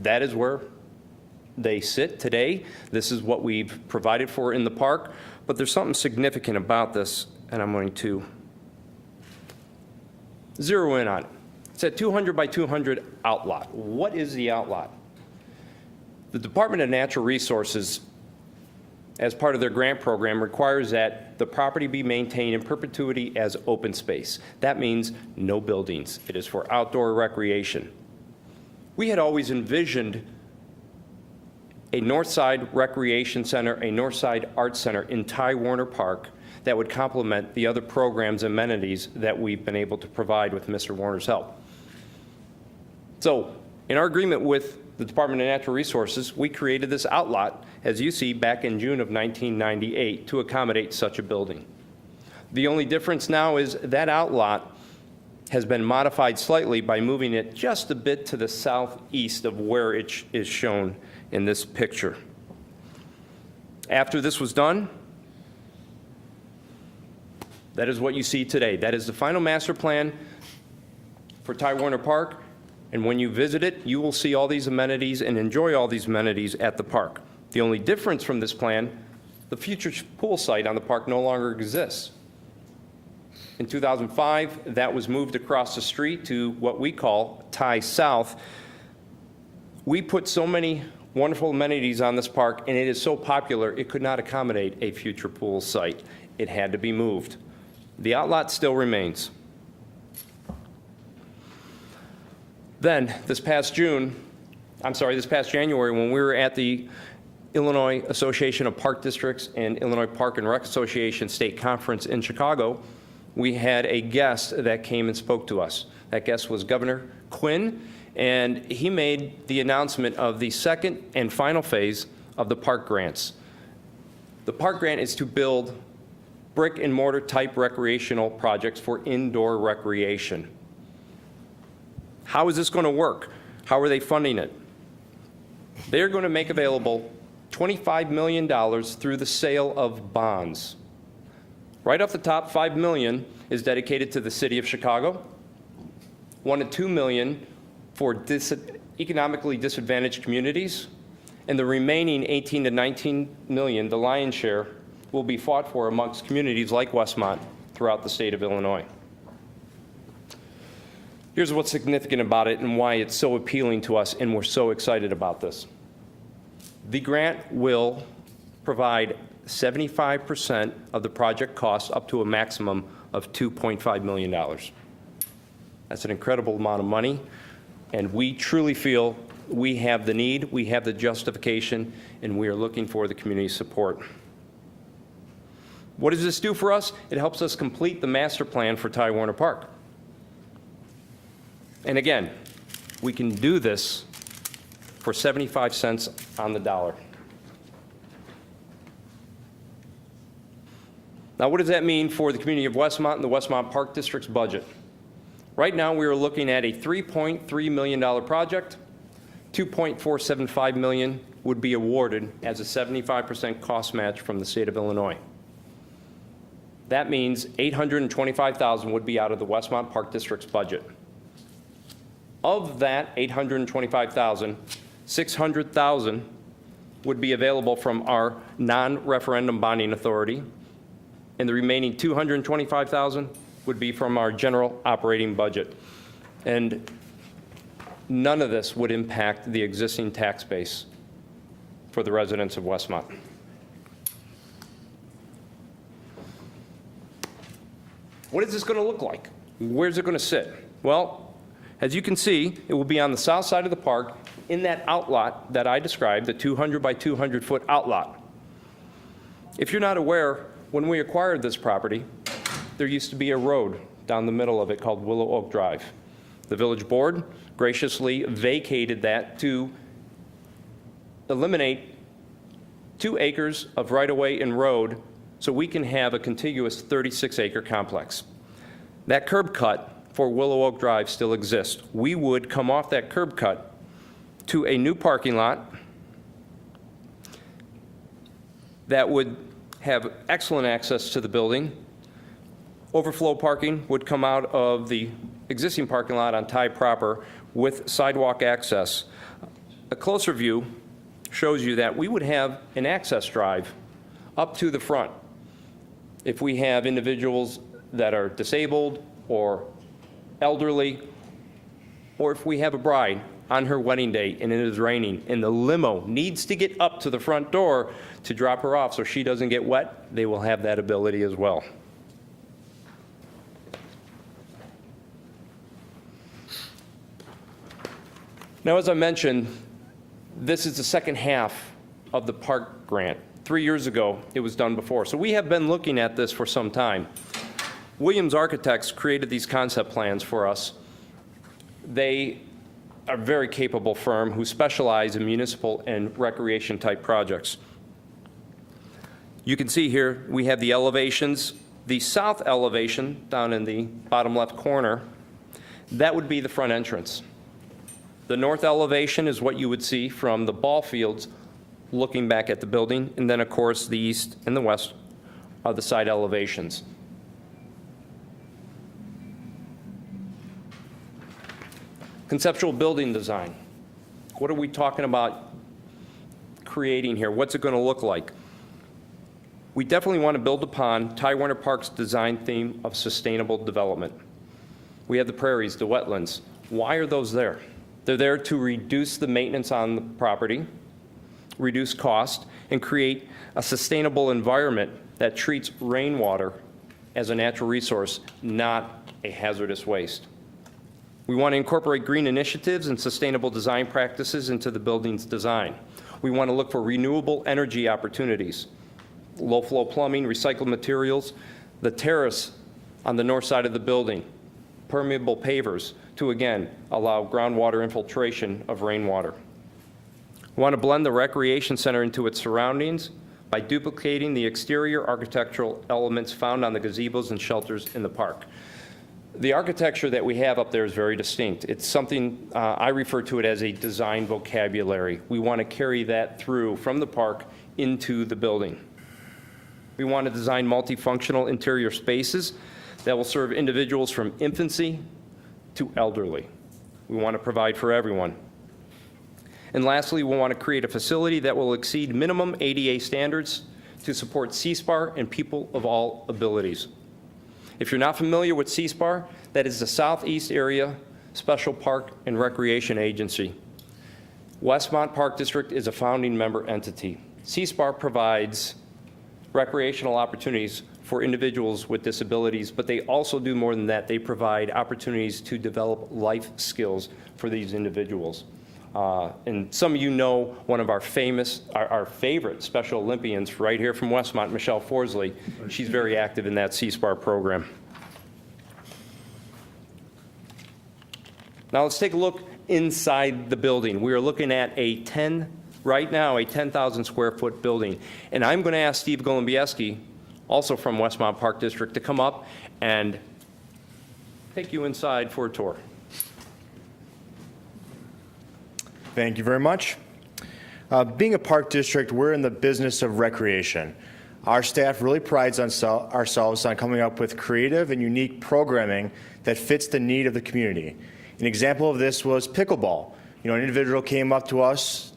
S18: that is where they sit today. This is what we've provided for in the park. But there's something significant about this, and I'm going to zero in on it. It's a 200 by 200 outlot. What is the outlot? The Department of Natural Resources, as part of their grant program, requires that the property be maintained in perpetuity as open space. That means no buildings. It is for outdoor recreation. We had always envisioned a Northside Recreation Center, a Northside Arts Center in Ty Warner Park that would complement the other programs and amenities that we've been able to provide with Mr. Warner's help. So, in our agreement with the Department of Natural Resources, we created this outlot, as you see, back in June of 1998 to accommodate such a building. The only difference now is that outlot has been modified slightly by moving it just a bit to the southeast of where it is shown in this picture. After this was done, that is what you see today. That is the final master plan for Ty Warner Park. And when you visit it, you will see all these amenities and enjoy all these amenities at the park. The only difference from this plan, the future pool site on the park no longer exists. In 2005, that was moved across the street to what we call Ty South. We put so many wonderful amenities on this park, and it is so popular, it could not accommodate a future pool site. It had to be moved. The outlot still remains. Then, this past January, when we were at the Illinois Association of Park Districts and Illinois Park and Rec Association State Conference in Chicago, we had a guest that came and spoke to us. That guest was Governor Quinn, and he made the announcement of the second and final phase of the park grants. The park grant is to build brick and mortar type recreational projects for indoor recreation. How is this going to work? How are they funding it? They're going to make available $25 million through the sale of bonds. Right off the top, $5 million is dedicated to the city of Chicago, $1 to $2 million for economically disadvantaged communities, and the remaining $18 to $19 million, the lion's share, will be fought for amongst communities like Westmont throughout the state of Illinois. Here's what's significant about it and why it's so appealing to us and we're so excited about this. The grant will provide 75% of the project costs up to a maximum of $2.5 million. That's an incredible amount of money, and we truly feel we have the need, we have the justification, and we are looking for the community support. What does this do for us? It helps us complete the master plan for Ty Warner Park. And again, we can do this for 75 cents on the dollar. Now, what does that mean for the community of Westmont and the Westmont Park District's budget? Right now, we are looking at a $3.3 million project. $2.475 million would be awarded as a 75% cost match from the state of Illinois. That means $825,000 would be out of the Westmont Park District's budget. Of that $825,000, $600,000 would be available from our non-referendum bonding authority, and the remaining $225,000 would be from our general operating budget. And none of this would impact the existing tax base for the residents of Westmont. What is this going to look like? Where's it going to sit? Well, as you can see, it will be on the south side of the park in that outlot that I described, the 200 by 200 foot outlot. If you're not aware, when we acquired this property, there used to be a road down the middle of it called Willow Oak Drive. The village board graciously vacated that to eliminate 2 acres of right-of-way and road so we can have a contiguous 36-acre complex. That curb cut for Willow Oak Drive still exists. We would come off that curb cut to a new parking lot that would have excellent access to the building. Overflow parking would come out of the existing parking lot on Ty proper with sidewalk access. A closer view shows you that we would have an access drive up to the front. If we have individuals that are disabled or elderly, or if we have a bride on her wedding day and it is raining and the limo needs to get up to the front door to drop her off so she doesn't get wet, they will have that ability as well. Now, as I mentioned, this is the second half of the park grant. 3 years ago, it was done before. So we have been looking at this for some time. Williams Architects created these concept plans for us. They are a very capable firm who specialize in municipal and recreation type projects. You can see here we have the elevations. The south elevation down in the bottom left corner, that would be the front entrance. The north elevation is what you would see from the ball fields looking back at the building, and then of course the east and the west are the side elevations. Conceptual building design. What are we talking about creating here? What's it going to look like? We definitely want to build upon Ty Warner Park's design theme of sustainable development. We have the prairies, the wetlands. Why are those there? They're there to reduce the maintenance on the property, reduce cost, and create a sustainable environment that treats rainwater as a natural resource, not a hazardous waste. We want to incorporate green initiatives and sustainable design practices into the building's design. We want to look for renewable energy opportunities, low-flow plumbing, recycled materials, the terrace on the north side of the building, permeable pavers to, again, allow groundwater infiltration of rainwater. We want to blend the recreation center into its surroundings by duplicating the exterior architectural elements found on the gazebos and shelters in the park. The architecture that we have up there is very distinct. It's something, I refer to it as a design vocabulary. We want to carry that through from the park into the building. We want to design multifunctional interior spaces that will serve individuals from infancy to elderly. We want to provide for everyone. And lastly, we want to create a facility that will exceed minimum ADA standards to support CSPAR and people of all abilities. If you're not familiar with CSPAR, that is the Southeast Area Special Park and Recreation Agency. Westmont Park District is a founding member entity. CSPAR provides recreational opportunities for individuals with disabilities, but they also do more than that. They provide opportunities to develop life skills for these individuals. And some of you know one of our favorite Special Olympians right here from Westmont, Michelle Forsley. She's very active in that C-SPAR program. Now let's take a look inside the building. We are looking at right now, a 10,000 square foot building. And I'm going to ask Steve Golombieski, also from Westmont Park District, to come up and take you inside for a tour.
S19: Thank you very much. Being a park district, we're in the business of recreation. Our staff really prides ourselves on coming up with creative and unique programming that fits the need of the community. An example of this was pickleball. An individual came up to us,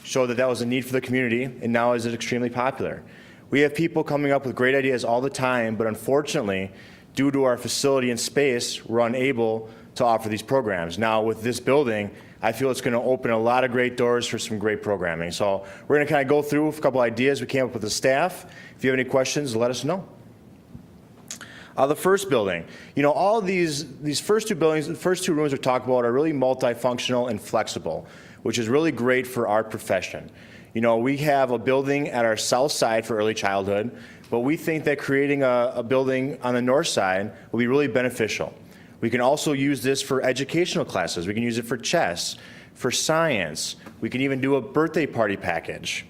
S19: showed that was a need for the community, and now is it extremely popular. We have people coming up with great ideas all the time, but unfortunately, due to our facility and space, we're unable to offer these programs. Now, with this building, I feel it's going to open a lot of great doors for some great programming. So we're going to kind of go through a couple ideas we came up with the staff. If you have any questions, let us know. The first building, all these first two buildings, the first two rooms we're talking about are really multifunctional and flexible, which is really great for our profession. We have a building at our south side for early childhood, but we think that creating a building on the north side will be really beneficial. We can also use this for educational classes. We can use it for chess, for science. We can even do a birthday party package.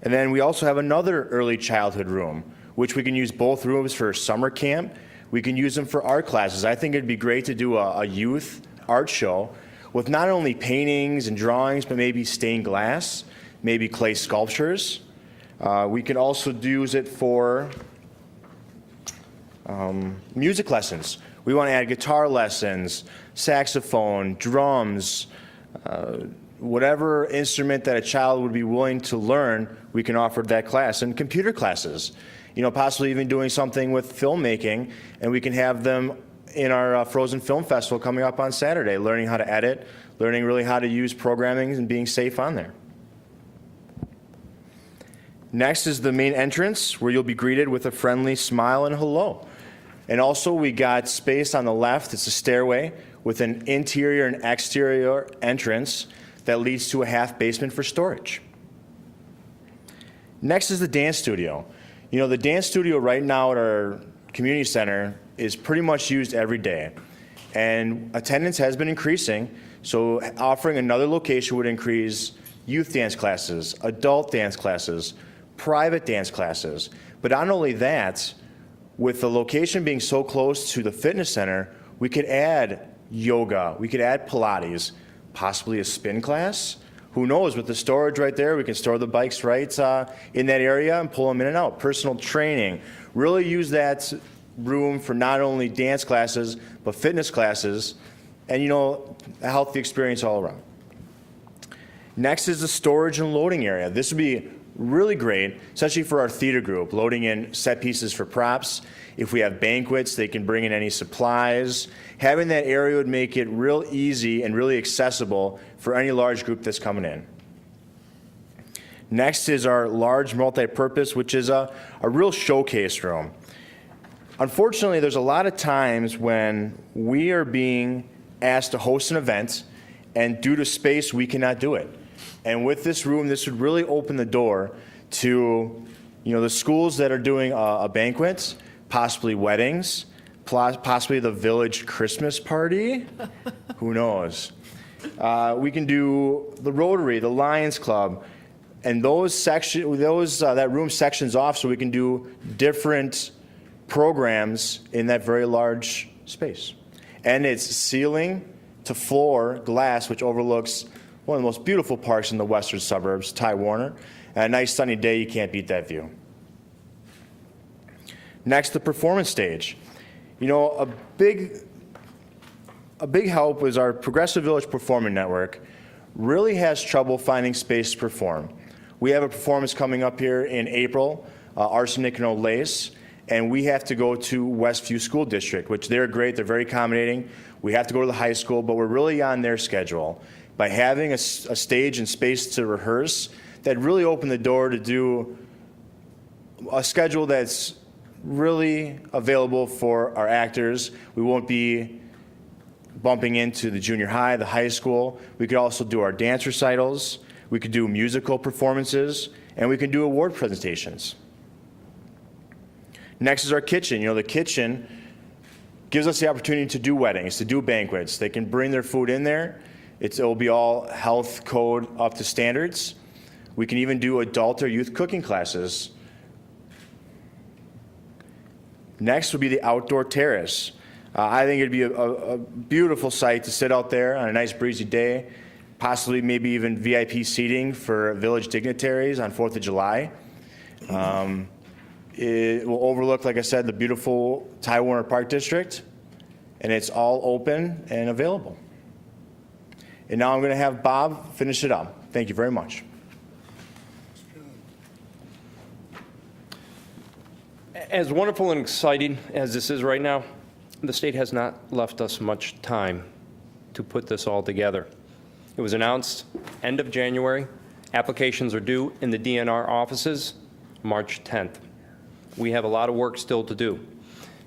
S19: And then we also have another early childhood room, which we can use both rooms for summer camp. We can use them for art classes. I think it'd be great to do a youth art show with not only paintings and drawings, but maybe stained glass, maybe clay sculptures. We can also use it for music lessons. We want to add guitar lessons, saxophone, drums, whatever instrument that a child would be willing to learn, we can offer that class. And computer classes, possibly even doing something with filmmaking, and we can have them in our Frozen Film Festival coming up on Saturday, learning how to edit, learning really how to use programming and being safe on there. Next is the main entrance, where you'll be greeted with a friendly smile and hello. And also we got space on the left. It's a stairway with an interior and exterior entrance that leads to a half basement for storage. Next is the dance studio. The dance studio right now at our community center is pretty much used every day. And attendance has been increasing, so offering another location would increase youth dance classes, adult dance classes, private dance classes. But not only that, with the location being so close to the fitness center, we could add yoga, we could add Pilates, possibly a spin class. Who knows, with the storage right there, we can store the bikes right in that area and pull them in and out. Personal training, really use that room for not only dance classes, but fitness classes, and a healthy experience all around. Next is the storage and loading area. This would be really great, especially for our theater group, loading in set pieces for props. If we have banquets, they can bring in any supplies. Having that area would make it real easy and really accessible for any large group that's coming in. Next is our large multi-purpose, which is a real showcase room. Unfortunately, there's a lot of times when we are being asked to host an event, and due to space, we cannot do it. And with this room, this would really open the door to, the schools that are doing a banquet, possibly weddings, possibly the village Christmas party. Who knows? We can do the Rotary, the Lions Club, and that room sections off so we can do different programs in that very large space. And it's ceiling to floor glass, which overlooks one of the most beautiful parks in the western suburbs, Ty Warner. And a nice sunny day, you can't beat that view. Next, the performance stage. A big help is our Progressive Village Performing Network really has trouble finding space to perform. We have a performance coming up here in April, Arsenic and Old Lace, and we have to go to Westview School District, which they're great, they're very accommodating. We have to go to the high school, but we're really on their schedule. By having a stage and space to rehearse, that really opened the door to do a schedule that's really available for our actors. We won't be bumping into the junior high, the high school. We could also do our dance recitals. We could do musical performances, and we can do award presentations. Next is our kitchen. You know, the kitchen gives us the opportunity to do weddings, to do banquets. They can bring their food in there. It will be all health code up to standards. We can even do adult or youth cooking classes. Next would be the outdoor terrace. I think it'd be a beautiful sight to sit out there on a nice breezy day, possibly maybe even VIP seating for village dignitaries on 4th of July. It will overlook, like I said, the beautiful Ty Warner Park District, and it's all open and available. And now I'm going to have Bob finish it up. Thank you very much.
S18: As wonderful and exciting as this is right now, the state has not left us much time to put this all together. It was announced end of January. Applications are due in the DNR offices March 10th. We have a lot of work still to do.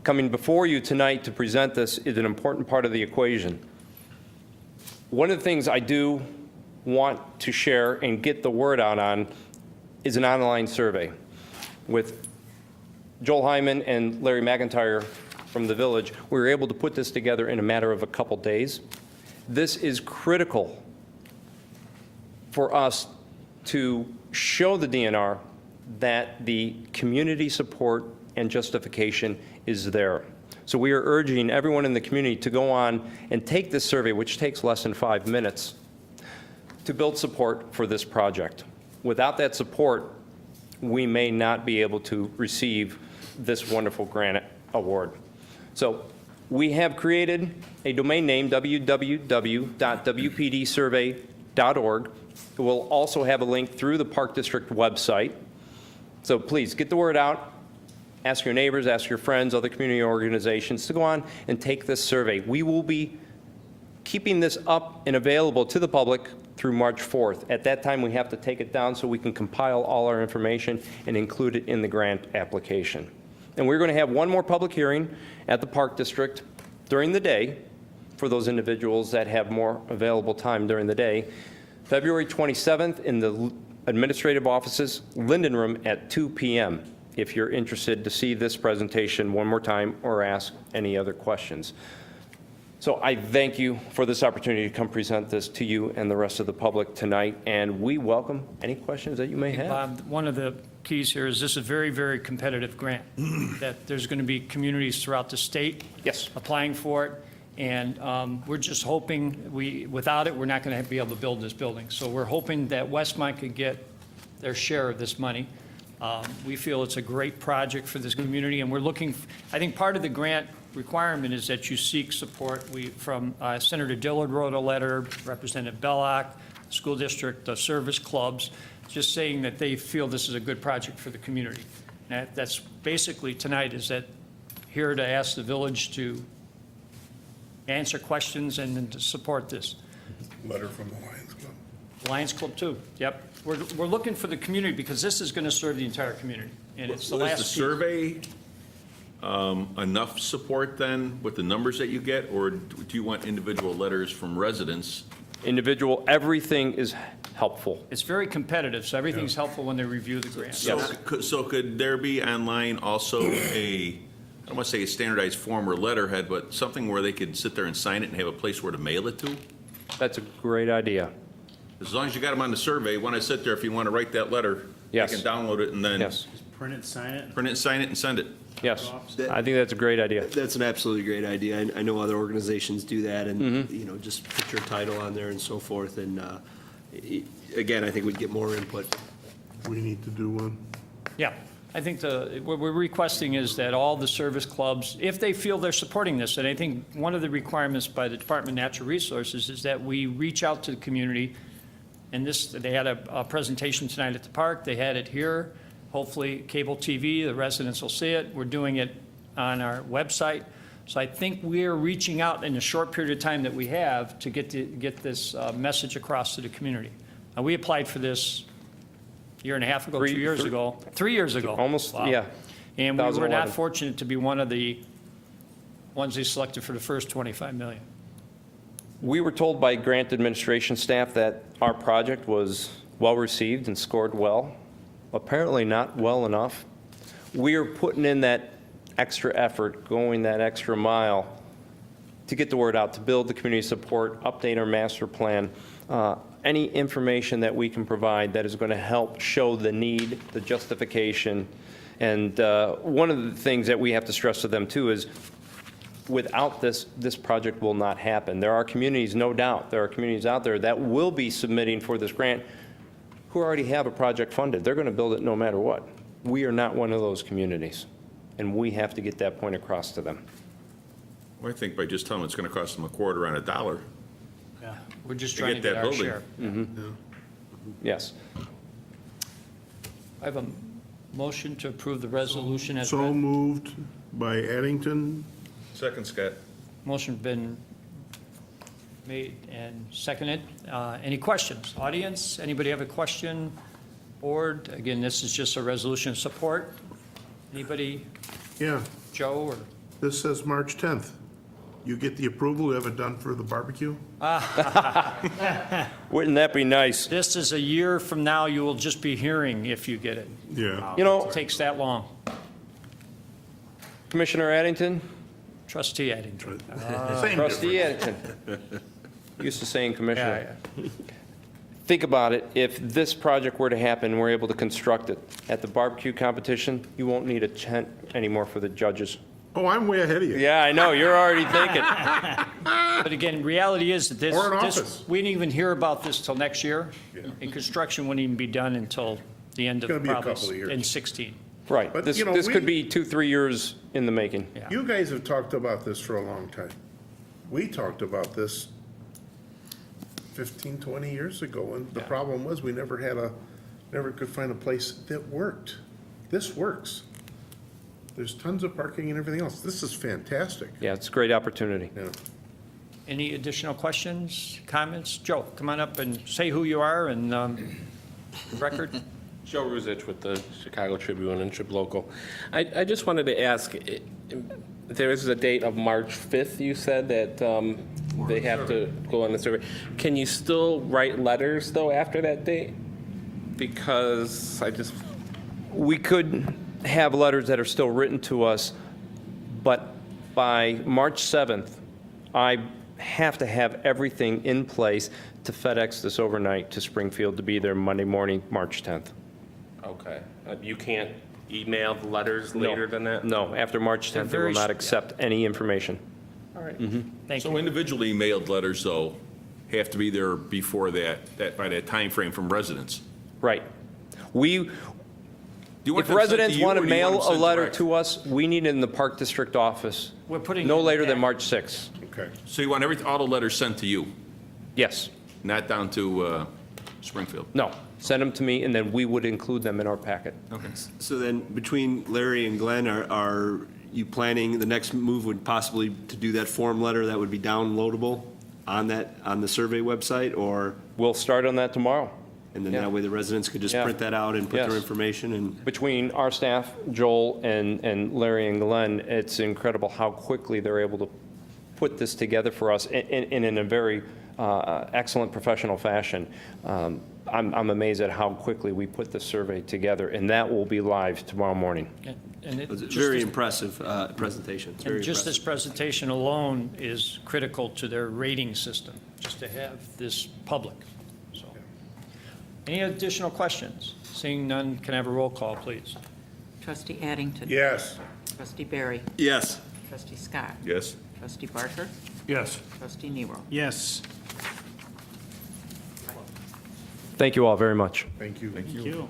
S18: Coming before you tonight to present this is an important part of the equation. One of the things I do want to share and get the word out on is an online survey. With Joel Hyman and Larry McIntyre from the village, we were able to put this together in a matter of a couple days. This is critical for us to show the DNR that the community support and justification is there. So we are urging everyone in the community to go on and take this survey, which takes less than 5 minutes, to build support for this project. Without that support, we may not be able to receive this wonderful grant award. So we have created a domain name, www.wpdsurvey.org. It will also have a link through the Park District website. So please get the word out. Ask your neighbors, ask your friends, other community organizations to go on and take this survey. We will be keeping this up and available to the public through March 4th. At that time, we have to take it down so we can compile all our information and include it in the grant application. And we're going to have one more public hearing at the Park District during the day for those individuals that have more available time during the day. February 27th in the administrative offices, Linden Room at 2 p.m. if you're interested to see this presentation one more time or ask any other questions. So I thank you for this opportunity to come present this to you and the rest of the public tonight, and we welcome any questions that you may have.
S1: Bob, one of the keys here is this is a very, very competitive grant, that there's going to be communities throughout the state applying for it, and we're just hoping, without it, we're not going to be able to build this building. So we're hoping that Westmont could get their share of this money. We feel it's a great project for this community, and we're looking, I think part of the grant requirement is that you seek support. From Senator Dillard wrote a letter, Representative Belloc, school district, the service clubs, just saying that they feel this is a good project for the community. And that's basically tonight is that here to ask the village to answer questions and then to support this.
S4: Letter from the Lions Club.
S1: Lions Club too, yep. We're looking for the community because this is going to serve the entire community. And it's the last
S11: Is the
S1: piece.
S11: survey enough support then with the numbers that you get, or do you want individual letters from residents?
S18: Individual, everything is helpful.
S1: It's very competitive, so everything's helpful when they review the grant.
S11: So could there be online also I don't want to say a standardized form or letterhead, but something where they could sit there and sign it and have a place where to mail it to?
S18: That's a great idea.
S11: As long as you got them on the survey, when I sit there, if you want to write that letter,
S18: Yes.
S11: you can download it and then
S12: Print it, sign it.
S11: sign it, and send it.
S18: Yes, I think that's a great idea.
S10: That's an absolutely great idea. I know other organizations do that, and, you know, just put your title on there and so forth, and, again, I think we'd get more input.
S4: We need to do one.
S1: Yeah, I think what we're requesting is that all the service clubs, if they feel they're supporting this, and I think one of the requirements by the Department of Natural Resources is that we reach out to the community, and they had a presentation tonight at the park, they had it here, hopefully cable TV, the residents will see it, we're doing it on our website. So I think we're reaching out in a short period of time that we have to get this message across to the community. We applied for this year and a half ago,
S18: Three-
S1: 2 years
S18: three-
S1: ago, 3 years ago.
S18: Almost,
S1: Wow.
S18: yeah.
S1: And we were not
S18: 2011.
S1: fortunate to be one of the ones they selected for the first 25 million.
S18: We were told by grant administration staff that our project was well-received and scored well. Apparently not well enough. We are putting in that extra effort, going that extra mile to get the word out, to build the community support, update our master plan, any information that we can provide that is going to help show the need, the justification. And one of the things that we have to stress to them too is without this, this project will not happen. There are communities, no doubt, there are communities out there that will be submitting for this grant who already have a project funded. They're going to build it no matter what. We are not one of those communities, and we have to get that point across to them.
S11: Well, I think by just telling them it's going to cost them a quarter on a dollar.
S1: Yeah, we're just
S11: To
S1: trying to
S11: get
S1: get
S11: that
S1: our
S11: building.
S1: share.
S18: Yes.
S1: I have a motion to approve the resolution as
S4: So
S1: read.
S4: moved by Addington.
S11: Second, Scott.
S1: Motion's been made and seconded. Any questions? Audience, anybody have a question? Board, again, this is just a resolution of support. Anybody,
S4: Yeah,
S1: Joe or?
S4: this says March 10th. You get the approval, you have it done for the barbecue?
S18: Wouldn't that be nice?
S1: This is a year from now, you will just be hearing if you get it.
S4: Yeah.
S18: You know,
S1: It takes that long.
S18: Commissioner Addington,
S1: Trustee Addington.
S4: Same
S18: Trustee
S4: difference.
S18: Addington, used to saying commissioner.
S1: Yeah,
S18: Think about it, if this project were to happen, we're able to construct it at the barbecue competition, you won't need a tent anymore for the judges.
S4: Oh, I'm way ahead of you.
S18: Yeah, I know, you're already thinking.
S1: But again, reality is that
S4: Or an
S1: this,
S4: office.
S1: we didn't even hear about this till next year. And construction wouldn't even be done until the end of
S4: It's gonna be a
S1: probably
S4: couple of years.
S1: in 16.
S18: Right,
S4: But,
S18: this,
S4: you know,
S18: this could
S4: we-
S18: be 2-3 years in the making.
S1: Yeah.
S4: You guys have talked about this for a long time. We talked about this 15, 20 years ago, and the problem was we never could find a place that worked. This works. There's tons of parking and everything else. This is fantastic.
S18: Yeah, it's a great opportunity.
S4: Yeah.
S1: Any additional questions, comments? Joe, come on up and say who you are and record.
S20: Joe Ruzich with the Chicago Tribune and Trib Local. I just wanted to ask, there is a date of March 5th, you said, that they have to go on the survey. Can you still write letters, though, after that date? Because
S18: We could have letters that are still written to us, but by March 7th, I have to have everything in place to FedEx this overnight to Springfield to be there Monday morning, March 10th.
S20: Okay. You can't email the letters
S18: No.
S20: later than that?
S18: No, after March 10th, they will
S1: very
S18: not
S1: sh-
S18: accept any information.
S20: All right.
S1: Thank
S11: So
S1: you.
S11: individually mailed letters, though, have to be there before by that time frame from residents.
S18: Right. We,
S11: Do you want
S18: if
S11: them sent to
S18: residents
S11: you,
S18: want
S11: or
S18: to
S11: do you want
S18: mail
S11: them
S18: a
S11: sent
S18: letter
S11: direct?
S18: to us, we need it in the Park District office,
S1: We're putting.
S18: no
S1: it
S18: later than
S1: back.
S18: March 6th.
S4: Okay.
S11: So you want all the letters sent to you,
S18: Yes.
S11: not down to Springfield?
S18: No. Send them to me, and then we would include them in our packet.
S11: Okay.
S10: So then, between Larry and Glenn, are you planning, the next move would possibly to do that form letter that would be downloadable on the survey website, or,
S18: We'll start on that tomorrow.
S10: and then
S18: Yeah.
S10: that way the residents could just
S18: Yeah.
S10: print that out and put their
S18: Yes.
S10: information and?
S18: Between our staff, Joel and Larry and Glenn, it's incredible how quickly they're able to put this together for us and in a very excellent professional fashion. I'm amazed at how quickly we put the survey together, and that will be live tomorrow morning.
S1: And it
S10: It's a
S1: just
S10: very
S1: as-
S10: impressive presentation. It's very
S1: And just
S10: impressive.
S1: this presentation alone is critical to their rating system, just to have this public. So, any additional questions? Seeing none, can I have a roll call, please?
S2: Trustee Addington.
S4: Yes.
S2: Trustee Barry.
S10: Yes.
S2: Trustee Scott.
S11: Yes.
S2: Trustee Barker.
S13: Yes.
S2: Trustee Nero.
S12: Yes.
S18: Thank you all very much.
S4: Thank you.
S13: Thank you.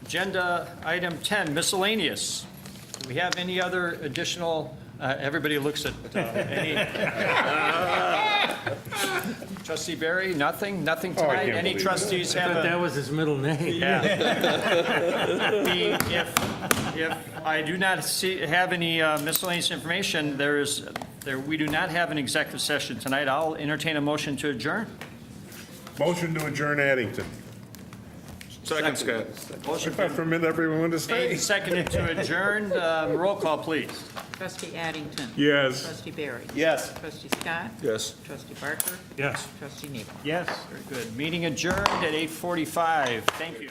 S1: Agenda item 10, miscellaneous. Do we have any other additional, everybody looks at any? Trustee Barry, nothing? Nothing tonight?
S4: can't
S1: Any
S4: believe
S1: trustees have a?
S13: That was his middle name.
S1: Yeah. If I do not have any miscellaneous information, we do not have an executive session tonight. I'll entertain a motion to adjourn.
S4: Motion to adjourn Addington.
S11: Second, Scott.
S1: Motion
S4: If I permit everyone to
S1: made
S4: stay.
S1: and seconded to adjourn. Roll call, please.
S2: Trustee Addington.
S4: Yes.
S2: Trustee Barry.
S7: Yes.
S2: Trustee Scott.
S11: Yes.
S2: Trustee Barker.
S13: Yes.
S2: Trustee Nebo.
S1: Yes, very good. Meeting adjourned at 8:45. Thank you.